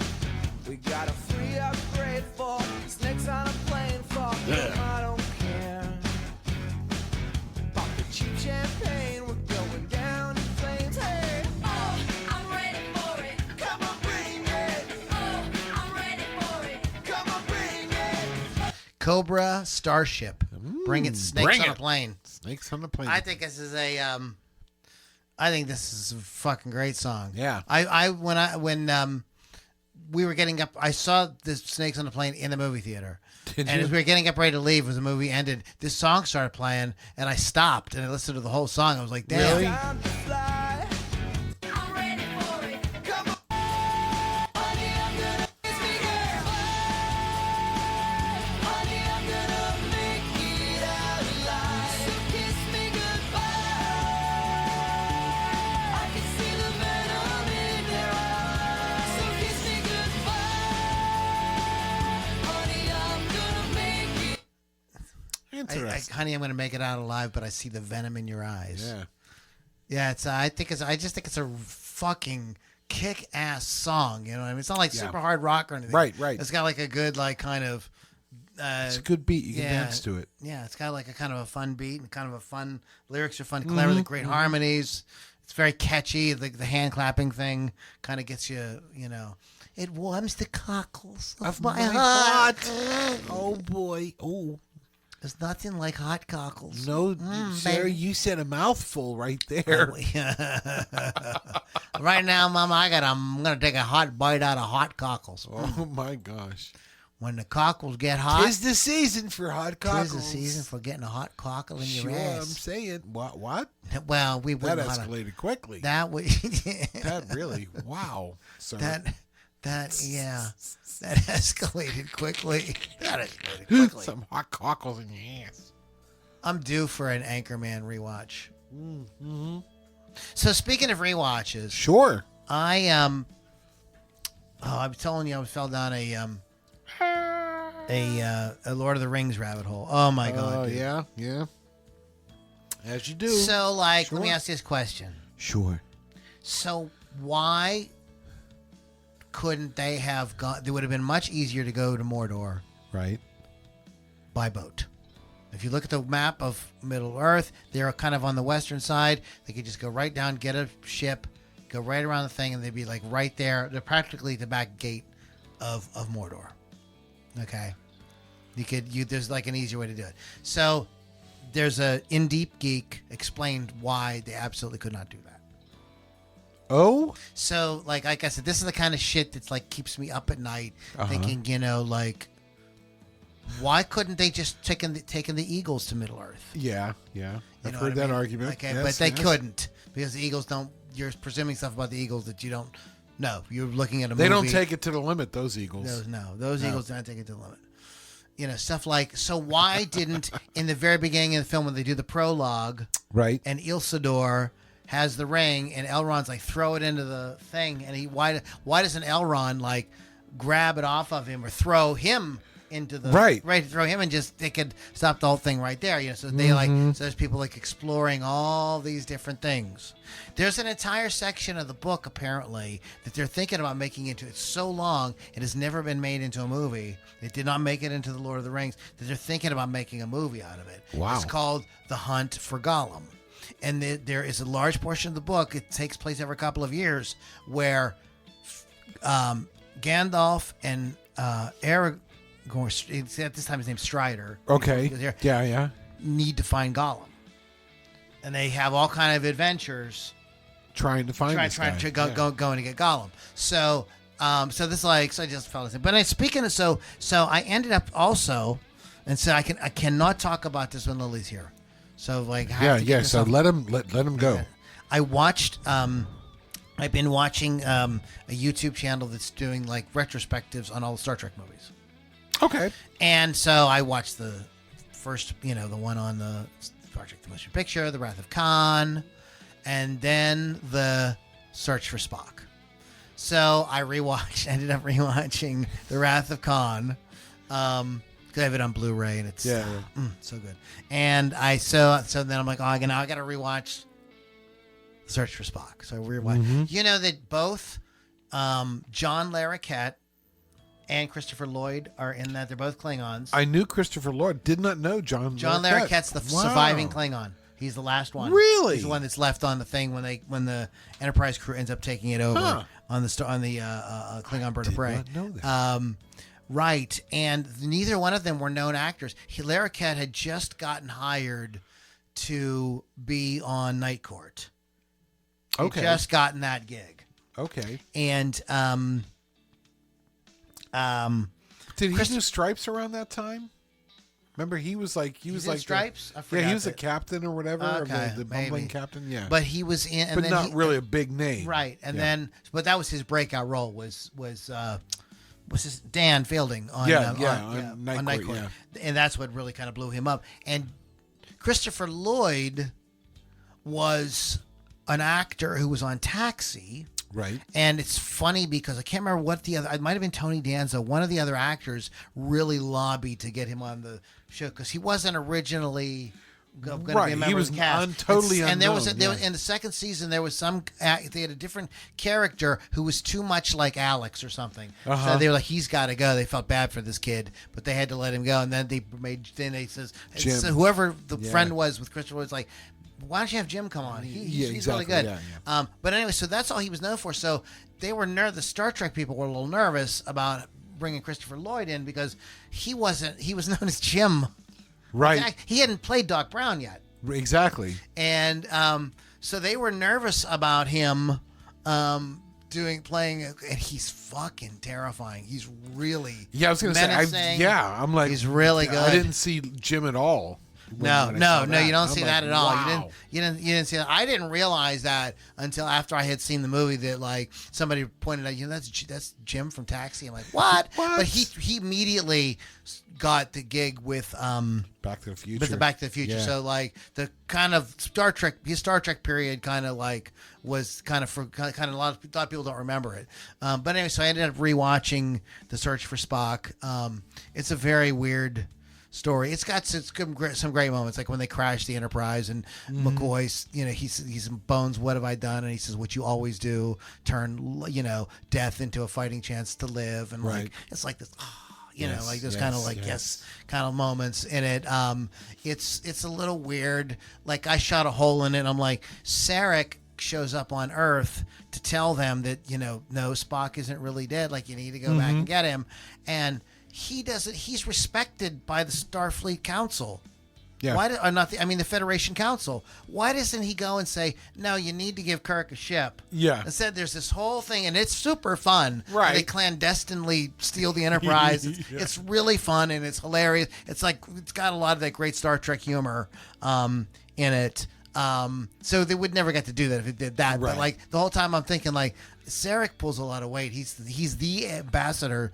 We got a free upgrade for snakes on a plane for I don't care. Pop the cheap champagne, we're going down in flames. Hey, oh, I'm ready for it. Come on, bring it. Oh, I'm ready for it. Come on, bring it. Cobra Starship. Bring it, snakes bring on it. a plane. Snakes on the plane. I think this is a fucking great song. Yeah. When we were getting up, I saw the Snakes on the Plane in the movie theater. Did and you? as we were getting up ready to leave, as the movie ended, this song started playing, and I stopped and I listened to the whole song. I was like, damn. Really? Time to fly. I'm ready for it. Come on. Honey, I'm gonna kiss me, girl. Honey, I'm gonna make it out alive. So kiss me goodbye. I can see the venom in your eyes. So kiss me goodbye. Honey, I'm gonna make it. Interesting. Honey, I'm going to make it out alive, but I see the venom in your eyes. Yeah. Yeah, I just think it's a fucking kick-ass song. You know what I mean? It's not like Yeah. super hard rock or anything. Right. It's got like a good, like, kind of. It's a good beat. You can dance to it. Yeah, it's got like a kind of a fun beat and kind of a fun. Lyrics are fun, clever, the great harmonies. It's very catchy. The hand clapping thing kind of gets you. You know, it warms the cockles of my heart. Oh, boy. Oh. There's nothing like hot cockles. No, sir, baby. you said a mouthful right there. Right now, Mama, I'm gonna take a hot bite out of hot cockles. Oh, my gosh. when the cockles get hot, Tis the season for hot cockles. tis the season for getting a hot cockle in Sure, your I'm ass. saying. What? Well, we That wouldn't escalated quickly. That would That really, wow. Sir. that escalated quickly. That escalated quickly. Some hot cockles in your ass. I'm due for an Anchorman rewatch. So speaking of rewatches, Sure. I'm telling you, I fell down a Lord of the Rings rabbit hole. Oh my god. Oh, dude. yeah. As you do. So let me Sure. ask you this question. Sure. So why couldn't they have gone? It would have been much easier to go to Mordor Right. by boat. If you look at the map of Middle Earth, they're kind of on the western side. They could just go right down, get a ship, go right around the thing, and they'd be like right there. They're practically the back gate of Mordor. Okay, there's like an easier way to do it. So there's a In Deep Geek explained why they absolutely could not do that. Oh? So like I said, this is the kind of shit that's like keeps me up at night, thinking, like, why couldn't they just taken the Eagles to Middle Earth? Yeah. You I've know heard what I that mean? argument. Okay, Yes, but they yes. couldn't because the Eagles don't. You're presuming stuff about the Eagles that you don't know. You're looking at a They movie. don't take it to the limit, those Eagles. Those Eagles don't take it to the limit. Stuff like, so why didn't in the very beginning of the film when they do the prologue, Right. and Isildur has the ring and Elrond's like throw it into the thing, and why doesn't Elrond like grab it off of him or throw him into the Right. throw him and just they could stop the whole thing right there, so they so there's people like exploring all these different things. There's an entire section of the book apparently that they're thinking about making into. It's so long it has never been made into a movie. It did not make it into the Lord of the Rings, that they're thinking about making a movie out of it. Wow. It's called The Hunt for Gollum, and there is a large portion of the book. It takes place every couple of years where Gandalf and Aragorn, at this time his name's Strider. Okay. They're- Yeah. need to find Gollum, and they have all kind of adventures Trying to find this trying guy. to going to get Gollum. So I just fell asleep. But speaking of so I ended up also, and so I cannot talk about this when Lily's here. So like I have to get this So off. let him go. I watched. I've been watching a YouTube channel that's doing like retrospectives on all the Star Trek movies. Okay. And so I watched the first, the one on the Star Trek: The Motion Picture, The Wrath of Khan, and then the Search for Spock. So I ended up rewatching The Wrath of Khan, because I have it on Blu-ray and it's so good. And so then I'm like, I got to rewatch Search for Spock. So I rewatched. You know that both John Larroquette and Christopher Lloyd are in that. They're both Klingons. I knew Christopher Lloyd. Did not know John Larroquette's the surviving Klingon. He's the last one. Really? He's the one that's left on the thing when the Enterprise crew ends up taking it over on the Klingon bird of prey. Did not know that. Right, and neither one of them were known actors. Larroquette had just gotten hired to be on Night Court. He'd Okay. just gotten that gig, Okay. and Did he do Stripes around that time? Remember, he was like He's in like Stripes? I yeah, forgot he was the that. captain or whatever, Okay, or the maybe. bumbling captain. Yeah, but he was in, and but then not really a big name, right? And Yeah. then, but that was his breakout role. Was his Dan Fielding on on Night Court, and that's what really kind of blew him up. And Christopher Lloyd was an actor who was on Taxi. Right. And it's funny because I can't remember what it might have been Tony Danza. One of the other actors really lobbied to get him on the show because he wasn't originally going to be a member He was of the cast. totally and there was unknown, in the second season there was they had a different character who was too much like Alex or something. So they were like, he's got to go. They felt bad for this kid, but they had to let him go. And then they says Jim. so whoever the Yeah. friend was with Christopher was like, why don't you have Jim come on? He's exactly. really good. Yeah. But anyway, so that's all he was known for. So they were the Star Trek people were a little nervous about bringing Christopher Lloyd in because he was known as Jim. Right. In fact, he hadn't played Doc Brown yet. Exactly. And so they were nervous about him playing, and he's fucking terrifying. He's really Yeah, I was gonna menacing. say. I'm like, He's really good. I didn't see Jim at all. when I No, saw that. you don't I'm see like, that at all. wow. You didn't see that. I didn't realize that until after I had seen the movie. That like somebody pointed out, that's Jim from Taxi. I'm like, what? What? But he immediately got the gig with Back to the Future. with the Back to the Future. Yeah. So like the kind of his Star Trek period kind of like was kind of a lot of people don't remember it. But anyway, so I ended up rewatching The Search for Spock. It's a very weird story. It's got some great moments, like when they crash the Enterprise and McCoy's, he's Bones, what have I done? And he says, what you always do, turn, death into a fighting chance to live. And Right. like, it's like this, Yes, like those yes, kind of like, yes. yes, kind of moments in it. It's a little weird. Like I shot a hole in it. I'm like, Sarek shows up on Earth to tell them that, no, Spock isn't really dead. Like you need to go back and get him. And he doesn't. He's respected by the Starfleet Council. Yeah. The Federation Council. Why doesn't he go and say, no, you need to give Kirk a ship? Yeah. Instead, there's this whole thing, and it's super fun. Right. They clandestinely steal the Enterprise. It's really fun, and it's hilarious. It's like, it's got a lot of that great Star Trek humor in it. So they would never get to do that if it did that. Right. But like the whole time I'm thinking like, Sarek pulls a lot of weight. He's the ambassador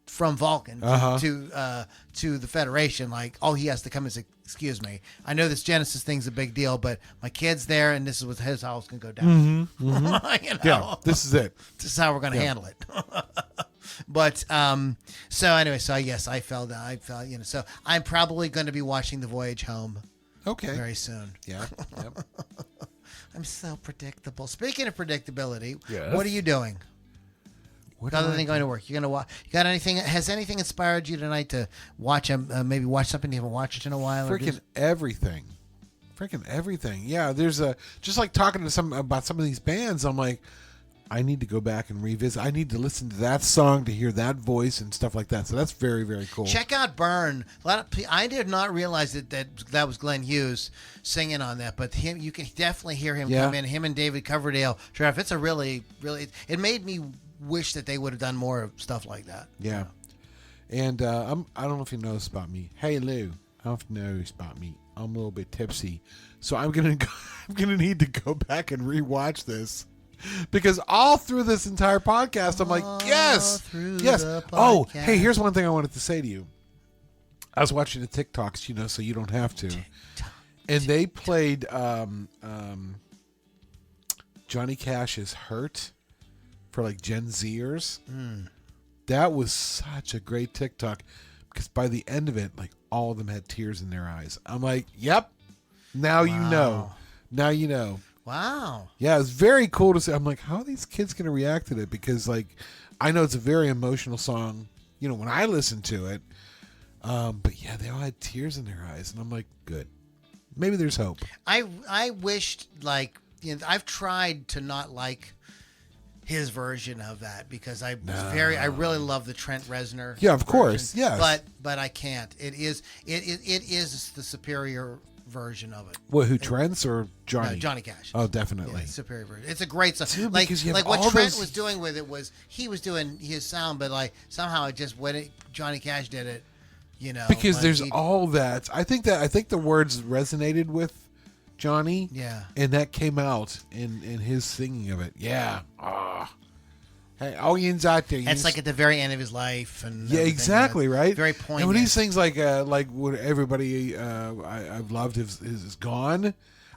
from Vulcan to the Federation. Like all he has to come and say, excuse me, I know this Genesis thing's a big deal, but my kid's there and this is what his house can go down. Yeah, this is it. This is how we're going to handle it. But so anyway, so yes, I fell down. So I'm probably going to be watching The Voyage Home Okay. very soon. Yeah. Yep. I'm so predictable. Speaking of predictability, Yes. what are you doing? What Other do I than going do? to work, you're gonna watch. You got anything? Has anything inspired you tonight to watch? Maybe watch something you haven't watched in a while. Or Freaking everything. Freaking everything. Yeah, there's just like talking to about some of these bands, I'm like, I need to go back and revisit. I need to listen to that song to hear that voice and stuff like that. So that's very, very cool. check out Burn. I did not realize that was Glenn Hughes singing on that, but you can definitely hear him Yeah. come in. Him and David Coverdale. It's a really, really. It made me wish that they would have done more of stuff like that. Yeah. And I don't know if you know this about me. Hey Lou, I don't know if you know this about me. I'm a little bit tipsy, so I'm gonna need to go back and rewatch this because all through this entire podcast, I'm like, yes. the Oh, podcast. hey, here's one thing I wanted to say to you. I was watching the TikToks, so you don't have to, and they played Johnny Cash's "Hurt" for like Gen Zers. That was such a great TikTok because by the end of it, like all of them had tears in their eyes. I'm like, yep. Now you know. Now you know. Wow. Yeah, it's very cool to see. I'm like, how are these kids going to react to it? Because like, I know it's a very emotional song, when I listen to it. But yeah, they all had tears in their eyes. And I'm like, good. Maybe there's hope. I wished I've tried to not like his version of that because I really love the Trent Reznor. Yeah, of course, version, yes. But I can't. It is the superior version of it. What, who, Trent's or Johnny? No, Johnny Cash. Oh, definitely. Yeah, it's a superior version. It's a great song. Dude, like because you have what all Trent those- was doing with it was he was doing his sound, but like somehow it just Johnny Cash did it. Because like there's he- all that. I think the words resonated with Johnny. Yeah. And that came out in his singing of it. Yeah. Hey, all yins out there. It's like at the very end of his life, and yeah, everything, exactly, right. Very poignant. And when he sings like what everybody I've loved is gone.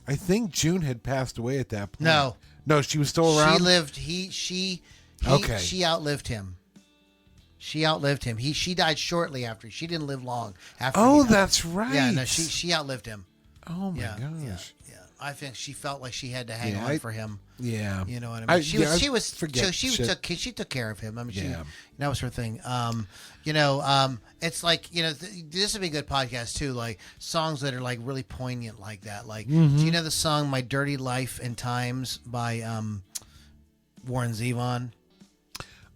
I think June had passed away at that point. No, she was still around. She lived. She outlived him. She outlived him. She died shortly after. She didn't live long after. Oh, he died. that's right. Yeah, no, she outlived him. Oh my Yeah, gosh. yeah. I think she felt like she had to hang Yeah, on for him. Yeah. You know what I mean? She Forget took care of him. I mean, Yeah. that was her thing. It's like, this would be a good podcast too, like songs that are like really poignant like that. Like, do you know the song "My Dirty Life and Times" by Warren Zevon?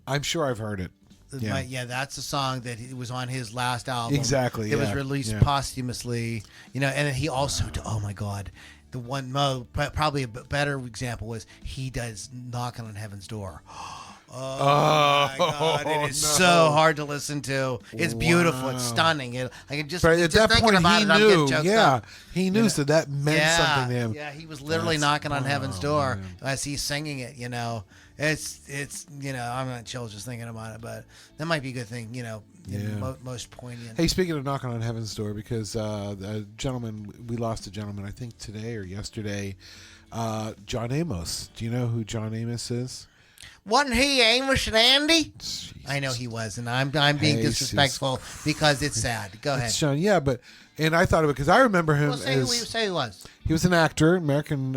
I'm sure I've heard it. Yeah. That's a song that was on his last album. Exactly, It was yeah, released yeah. posthumously, and then he also, oh my God, the one probably a better example was he does Knocking on Heaven's Door. Oh, my God! It is so hard to listen to. It's beautiful. It's stunning. I can just, But at that thinking point, about he it, I'm getting knew. choked Yeah, up. he knew that meant something to him. Yeah, he was literally knocking on Heaven's door as he's singing it. It's I'm not chill just thinking about it, but that might be a good thing. Most poignant. Hey, speaking of Knocking on Heaven's Door, because we lost a gentleman, I think today or yesterday, John Amos. Do you know who John Amos is? Wasn't he Amos and Andy? Jesus. I know he was, and I'm being disrespectful because it's sad. Go ahead. It's John, and I thought of it because I remember him Say who he was. He was an actor, African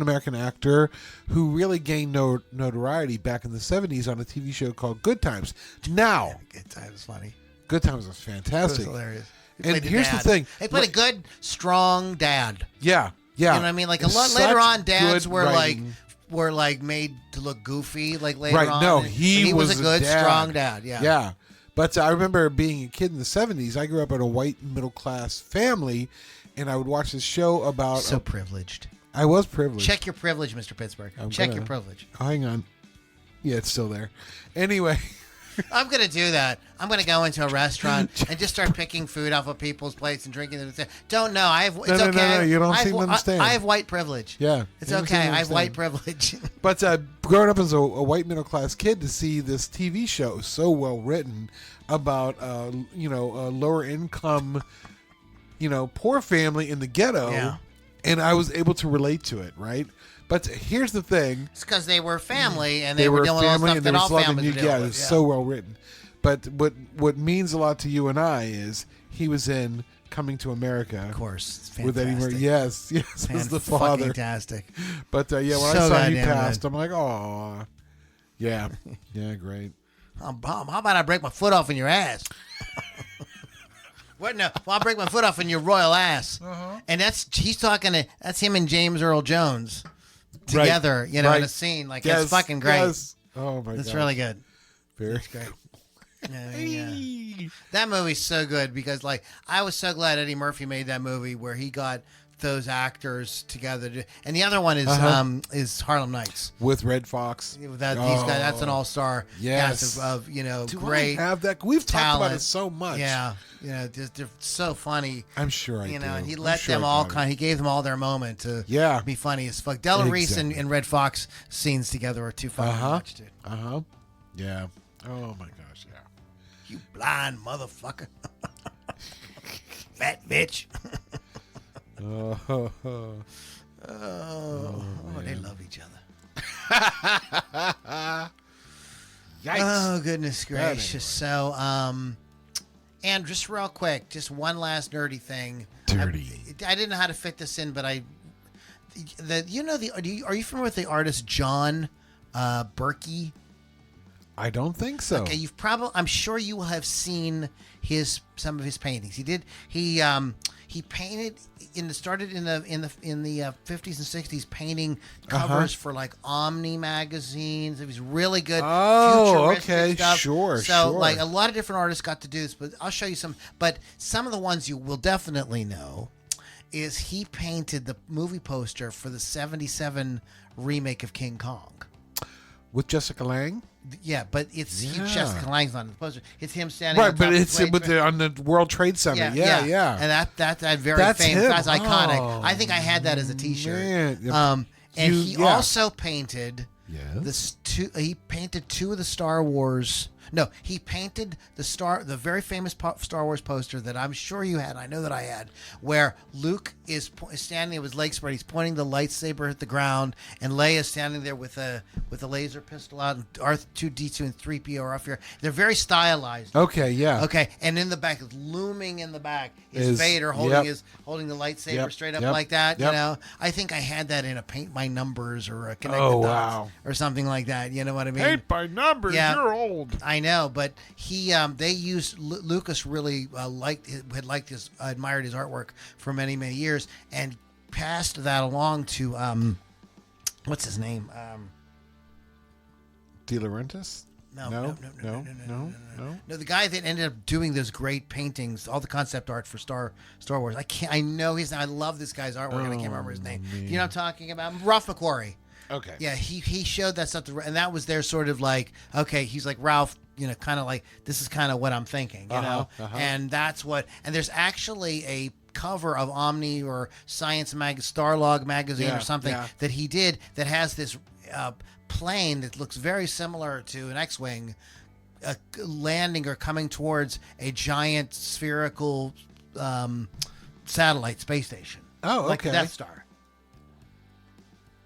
American actor, who really gained notoriety back in the 70s on a TV show called Good Times. Now, Good Times was funny. Good Times was fantastic. It was hilarious. And here's the thing: he played a good, strong dad. Yeah. You know what I mean? Like later on, dads were writing. made to look goofy. Like later Right? on, No, and he was a good, dad. strong dad. Yeah. Yeah. But I remember being a kid in the 70s. I grew up in a white middle class family, and I would watch this show about. So privileged. I was privileged. Check your privilege, Mr. Pittsburgh. Check your privilege. Oh, hang on. Yeah, it's still there. Anyway. I'm going to do that. I'm going to go into a restaurant and just start picking food off of people's plates and drinking it. Don't know. It's okay. No, you don't seem to understand. I have white privilege. Yeah. It's okay. I have white privilege. But growing up as a white middle class kid, to see this TV show so well written about a lower income, poor family in the ghetto, and I was able to relate to it, right? But here's the thing: it's because they were family and they were doing all the stuff that all families do. Yeah, it's so well written. But what means a lot to you and I is he was in Coming to America. Of course, it's fantastic. With Eddie Murphy. Yes, as the father. Fantastic. But when I saw he passed, I'm like, oh, yeah, great. How about I break my foot off in your ass? What? No, I'll break my foot off in your royal ass. And that's him and James Earl Jones together, in a scene. Like, it's fucking great. Yes. Oh my god, it's really good. Very great. That movie's so good because, I was so glad Eddie Murphy made that movie where he got those actors together. And the other one is Harlem Nights with Red Fox. That's an all-star cast of great. I have that? We've talent. talked about it so much. Yeah, they're so funny. I'm sure I do. And he let them all he gave them all their moment to be funny as fuck. Della Reese and Red Fox scenes together are too funny to watch, dude. Yeah. Oh my gosh, yeah. You blind motherfucker. Fat bitch. They love each other. Yikes. Oh, goodness gracious. So, and just real quick, just one last nerdy thing. I didn't know how to fit this in, but are you familiar with the artist John Berkey? I don't think so. Okay, I'm sure you will have seen some of his paintings. He painted started in the 50s and 60s painting covers for Omni magazines. It was really good. Futuristic stuff. Sure. So a lot of different artists got to do this, but I'll show you some. But some of the ones you will definitely know is he painted the movie poster for the 77 remake of King Kong. With Jessica Lange? Yeah, but Jessica Lange's on the poster. It's him standing right, but it's on the World Trade Center. Yeah. And that's very famous. That's iconic. I think I had that as a T-shirt. Man. And he also painted Yes. He painted two of the Star Wars. No, he painted the very famous Star Wars poster that I'm sure you had. I know that I had, where Luke is standing with his legs spread. He's pointing the lightsaber at the ground, and Leia is standing there with a laser pistol out. And R2D2 and 3PO are off here. They're very stylized. Okay, yeah. Okay, and in the back, looming in the back, is Vader holding the lightsaber straight up like that. Yep. You know, I think I had that in a paint by numbers or a connected dots or something like that. You know what I mean? Paint by numbers. Yeah. You're old. I know, but they used Lucas really admired his artwork for many years and passed that along to what's his name? De Laurentiis? No. No, the guy that ended up doing those great paintings, all the concept art for Star Wars. I know I love this guy's artwork, and I can't remember his name. man. You know what I'm talking about? Ralph McQuarrie. Okay. Yeah, he showed that stuff, and that was their sort of like, okay, he's like, Ralph, kind of like, this is kind of what I'm thinking, you know? And that's what, and there's actually a cover of Omni or Science Starlog magazine or something that he did that has this plane that looks very similar to an X-Wing landing or coming towards a giant spherical satellite space station. Oh, okay. Like the Death Star.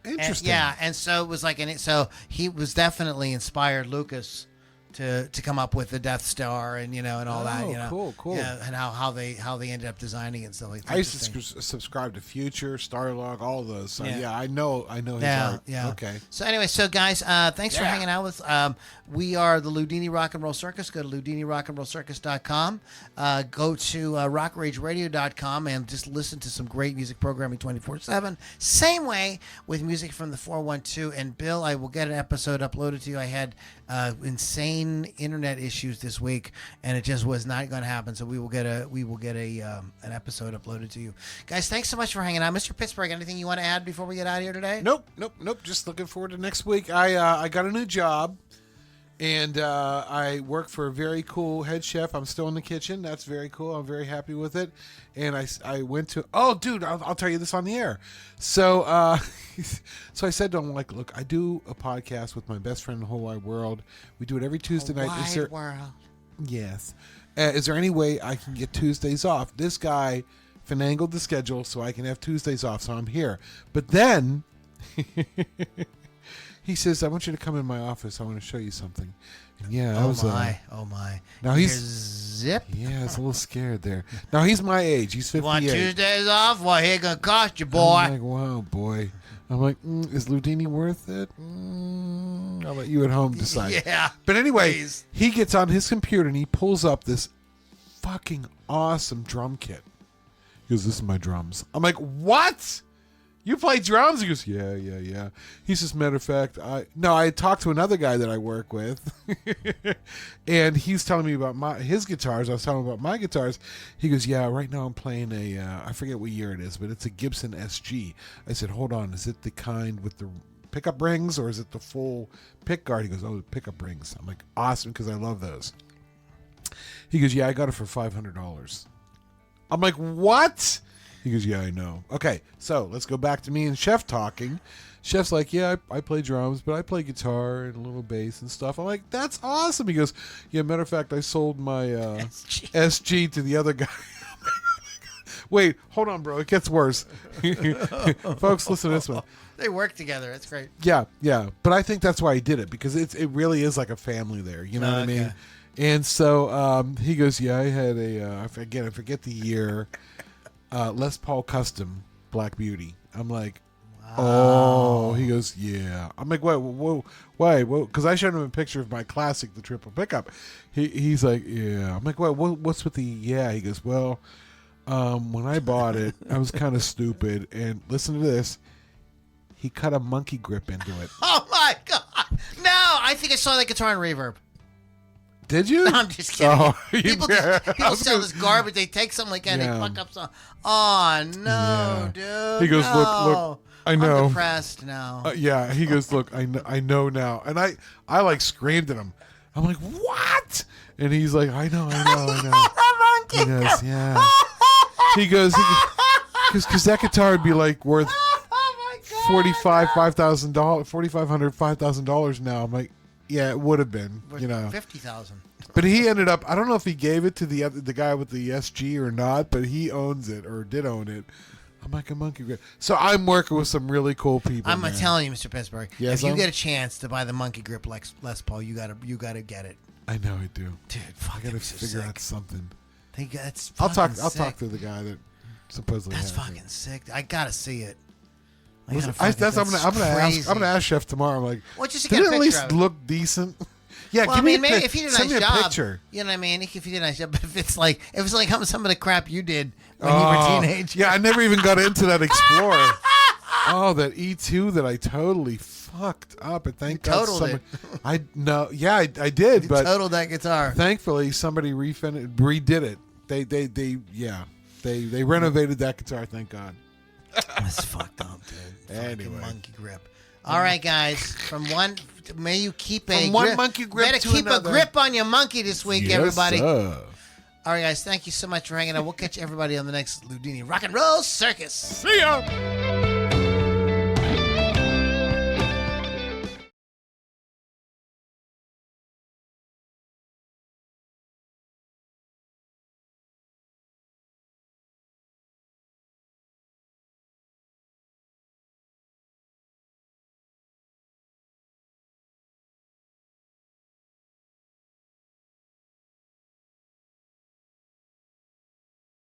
Interesting. And so it was like, so he was definitely inspired Lucas to come up with the Death Star and and all that. Cool. Yeah, and how they ended up designing it and stuff like that. I used to subscribe to Future, Starlog, all of those. So I know his art. Yeah. Okay. So anyway, guys, thanks for hanging out with. We are the Loudini Rock and Roll Circus. Go to LoudiniRockandRollCircus.com. Go to RockRageRadio.com and just listen to some great music programming 24/7. Same way with music from the 412. And Bill, I will get an episode uploaded to you. I had insane internet issues this week, and it just was not going to happen. So we will get an episode uploaded to you, guys. Thanks so much for hanging out, Mr. Pittsburgh. Anything you want to add before we get out of here today? Nope. Just looking forward to next week. I got a new job, and I work for a very cool head chef. I'm still in the kitchen. That's very cool. I'm very happy with it. And I went to, oh, dude, I'll tell you this on the air. So so I said to him, like, look, I do a podcast with my best friend in the whole wide world. We do it every Tuesday night. Is there, world. Yes. Is there any way I can get Tuesdays off? This guy finagled the schedule so I can have Tuesdays off, so I'm here. But then he says, I want you to come in my office. I want to show you something. And Oh my. Now he's zip. Yeah, it's a little scared there. Now he's my age. He's 58. You want Tuesdays off? Well, here gonna cost you, boy. I'm like, wow, boy. I'm like, is Loudini worth it? I'll let you at home decide. Yeah. But anyway, please. He gets on his computer and he pulls up this fucking awesome drum kit. He goes, this is my drums. I'm like, what? You play drums? He goes, yeah. He says, matter of fact, I talked to another guy that I work with, and he's telling me about his guitars. I was telling him about my guitars. He goes, yeah, right now I'm playing I forget what year it is, but it's a Gibson SG. I said, hold on, is it the kind with the pickup rings, or is it the full pick guard? He goes, oh, the pickup rings. I'm like, awesome, because I love those. He goes, yeah, I got it for $500. I'm like, what? He goes, yeah, I know. Okay, so let's go back to me and Chef talking. Chef's like, yeah, I play drums, but I play guitar and a little bass and stuff. I'm like, that's awesome. He goes, yeah, matter of fact, I sold my SG to the other guy. Wait, hold on, bro. It gets worse. Folks, listen to this one. They work together. That's great. Yeah. But I think that's why he did it, because it really is like a family there. You know what I mean? And so he goes, yeah, I had I forget the year. Les Paul Custom Black Beauty. I'm like, wow. Oh. He goes, yeah. I'm like, whoa, because I showed him a picture of my classic, the triple pickup. He's like, yeah. I'm like, what's with the yeah? He goes, well, when I bought it, I was kind of stupid, and listen to this. He cut a monkey grip into it. Oh my god! No, I think I saw that guitar in Reverb. Did you? No, I'm just kidding. Oh, people sell this garbage. They take something like that and they fuck up something. Oh, no, dude. He goes, look, I know. I'm depressed now. Yeah, he goes, look, I know now. And I like screamed at him. I'm like, what? And he's like, I know. He goes, yeah. He goes, because that guitar would be like worth $4,500 now. I'm like, yeah, it would have been, $50,000. But he ended up, I don't know if he gave it to the guy with the SG or not, but he owns it or did own it. I'm like a monkey grip. So I'm working with some really cool people. I'm telling you, Mr. Pittsburgh, yes, if you get a chance to buy the monkey grip Les Paul, you gotta get it. I know I do. Dude, fuck, I gotta figure out something. I'll talk to the guy that supposedly that's has fucking it. sick. I gotta see it. I'm gonna ask Chef tomorrow. I'm like, well, just to did get it a at least picture of it. look decent? Yeah, well, give me maybe if you did a send nice me a job, picture. You know what I mean? If you did a nice job, but if it's like some of the crap you did when you were a teenager. Yeah, I never even got into that Explorer. Oh, that E2 that I totally fucked up. And thank You God totaled somebody. I did, You but totaled that guitar. thankfully somebody redid it. They renovated that guitar. Thank God. That's fucked up, dude. Anyway. Fucking monkey grip. All right, guys. May you keep a From one grip. monkey grip Better to keep another. a grip on your monkey this week, Yes, everybody. sir. All right, guys. Thank you so much for hanging out. We'll catch everybody on the next Loudini Rock and Roll Circus. See ya.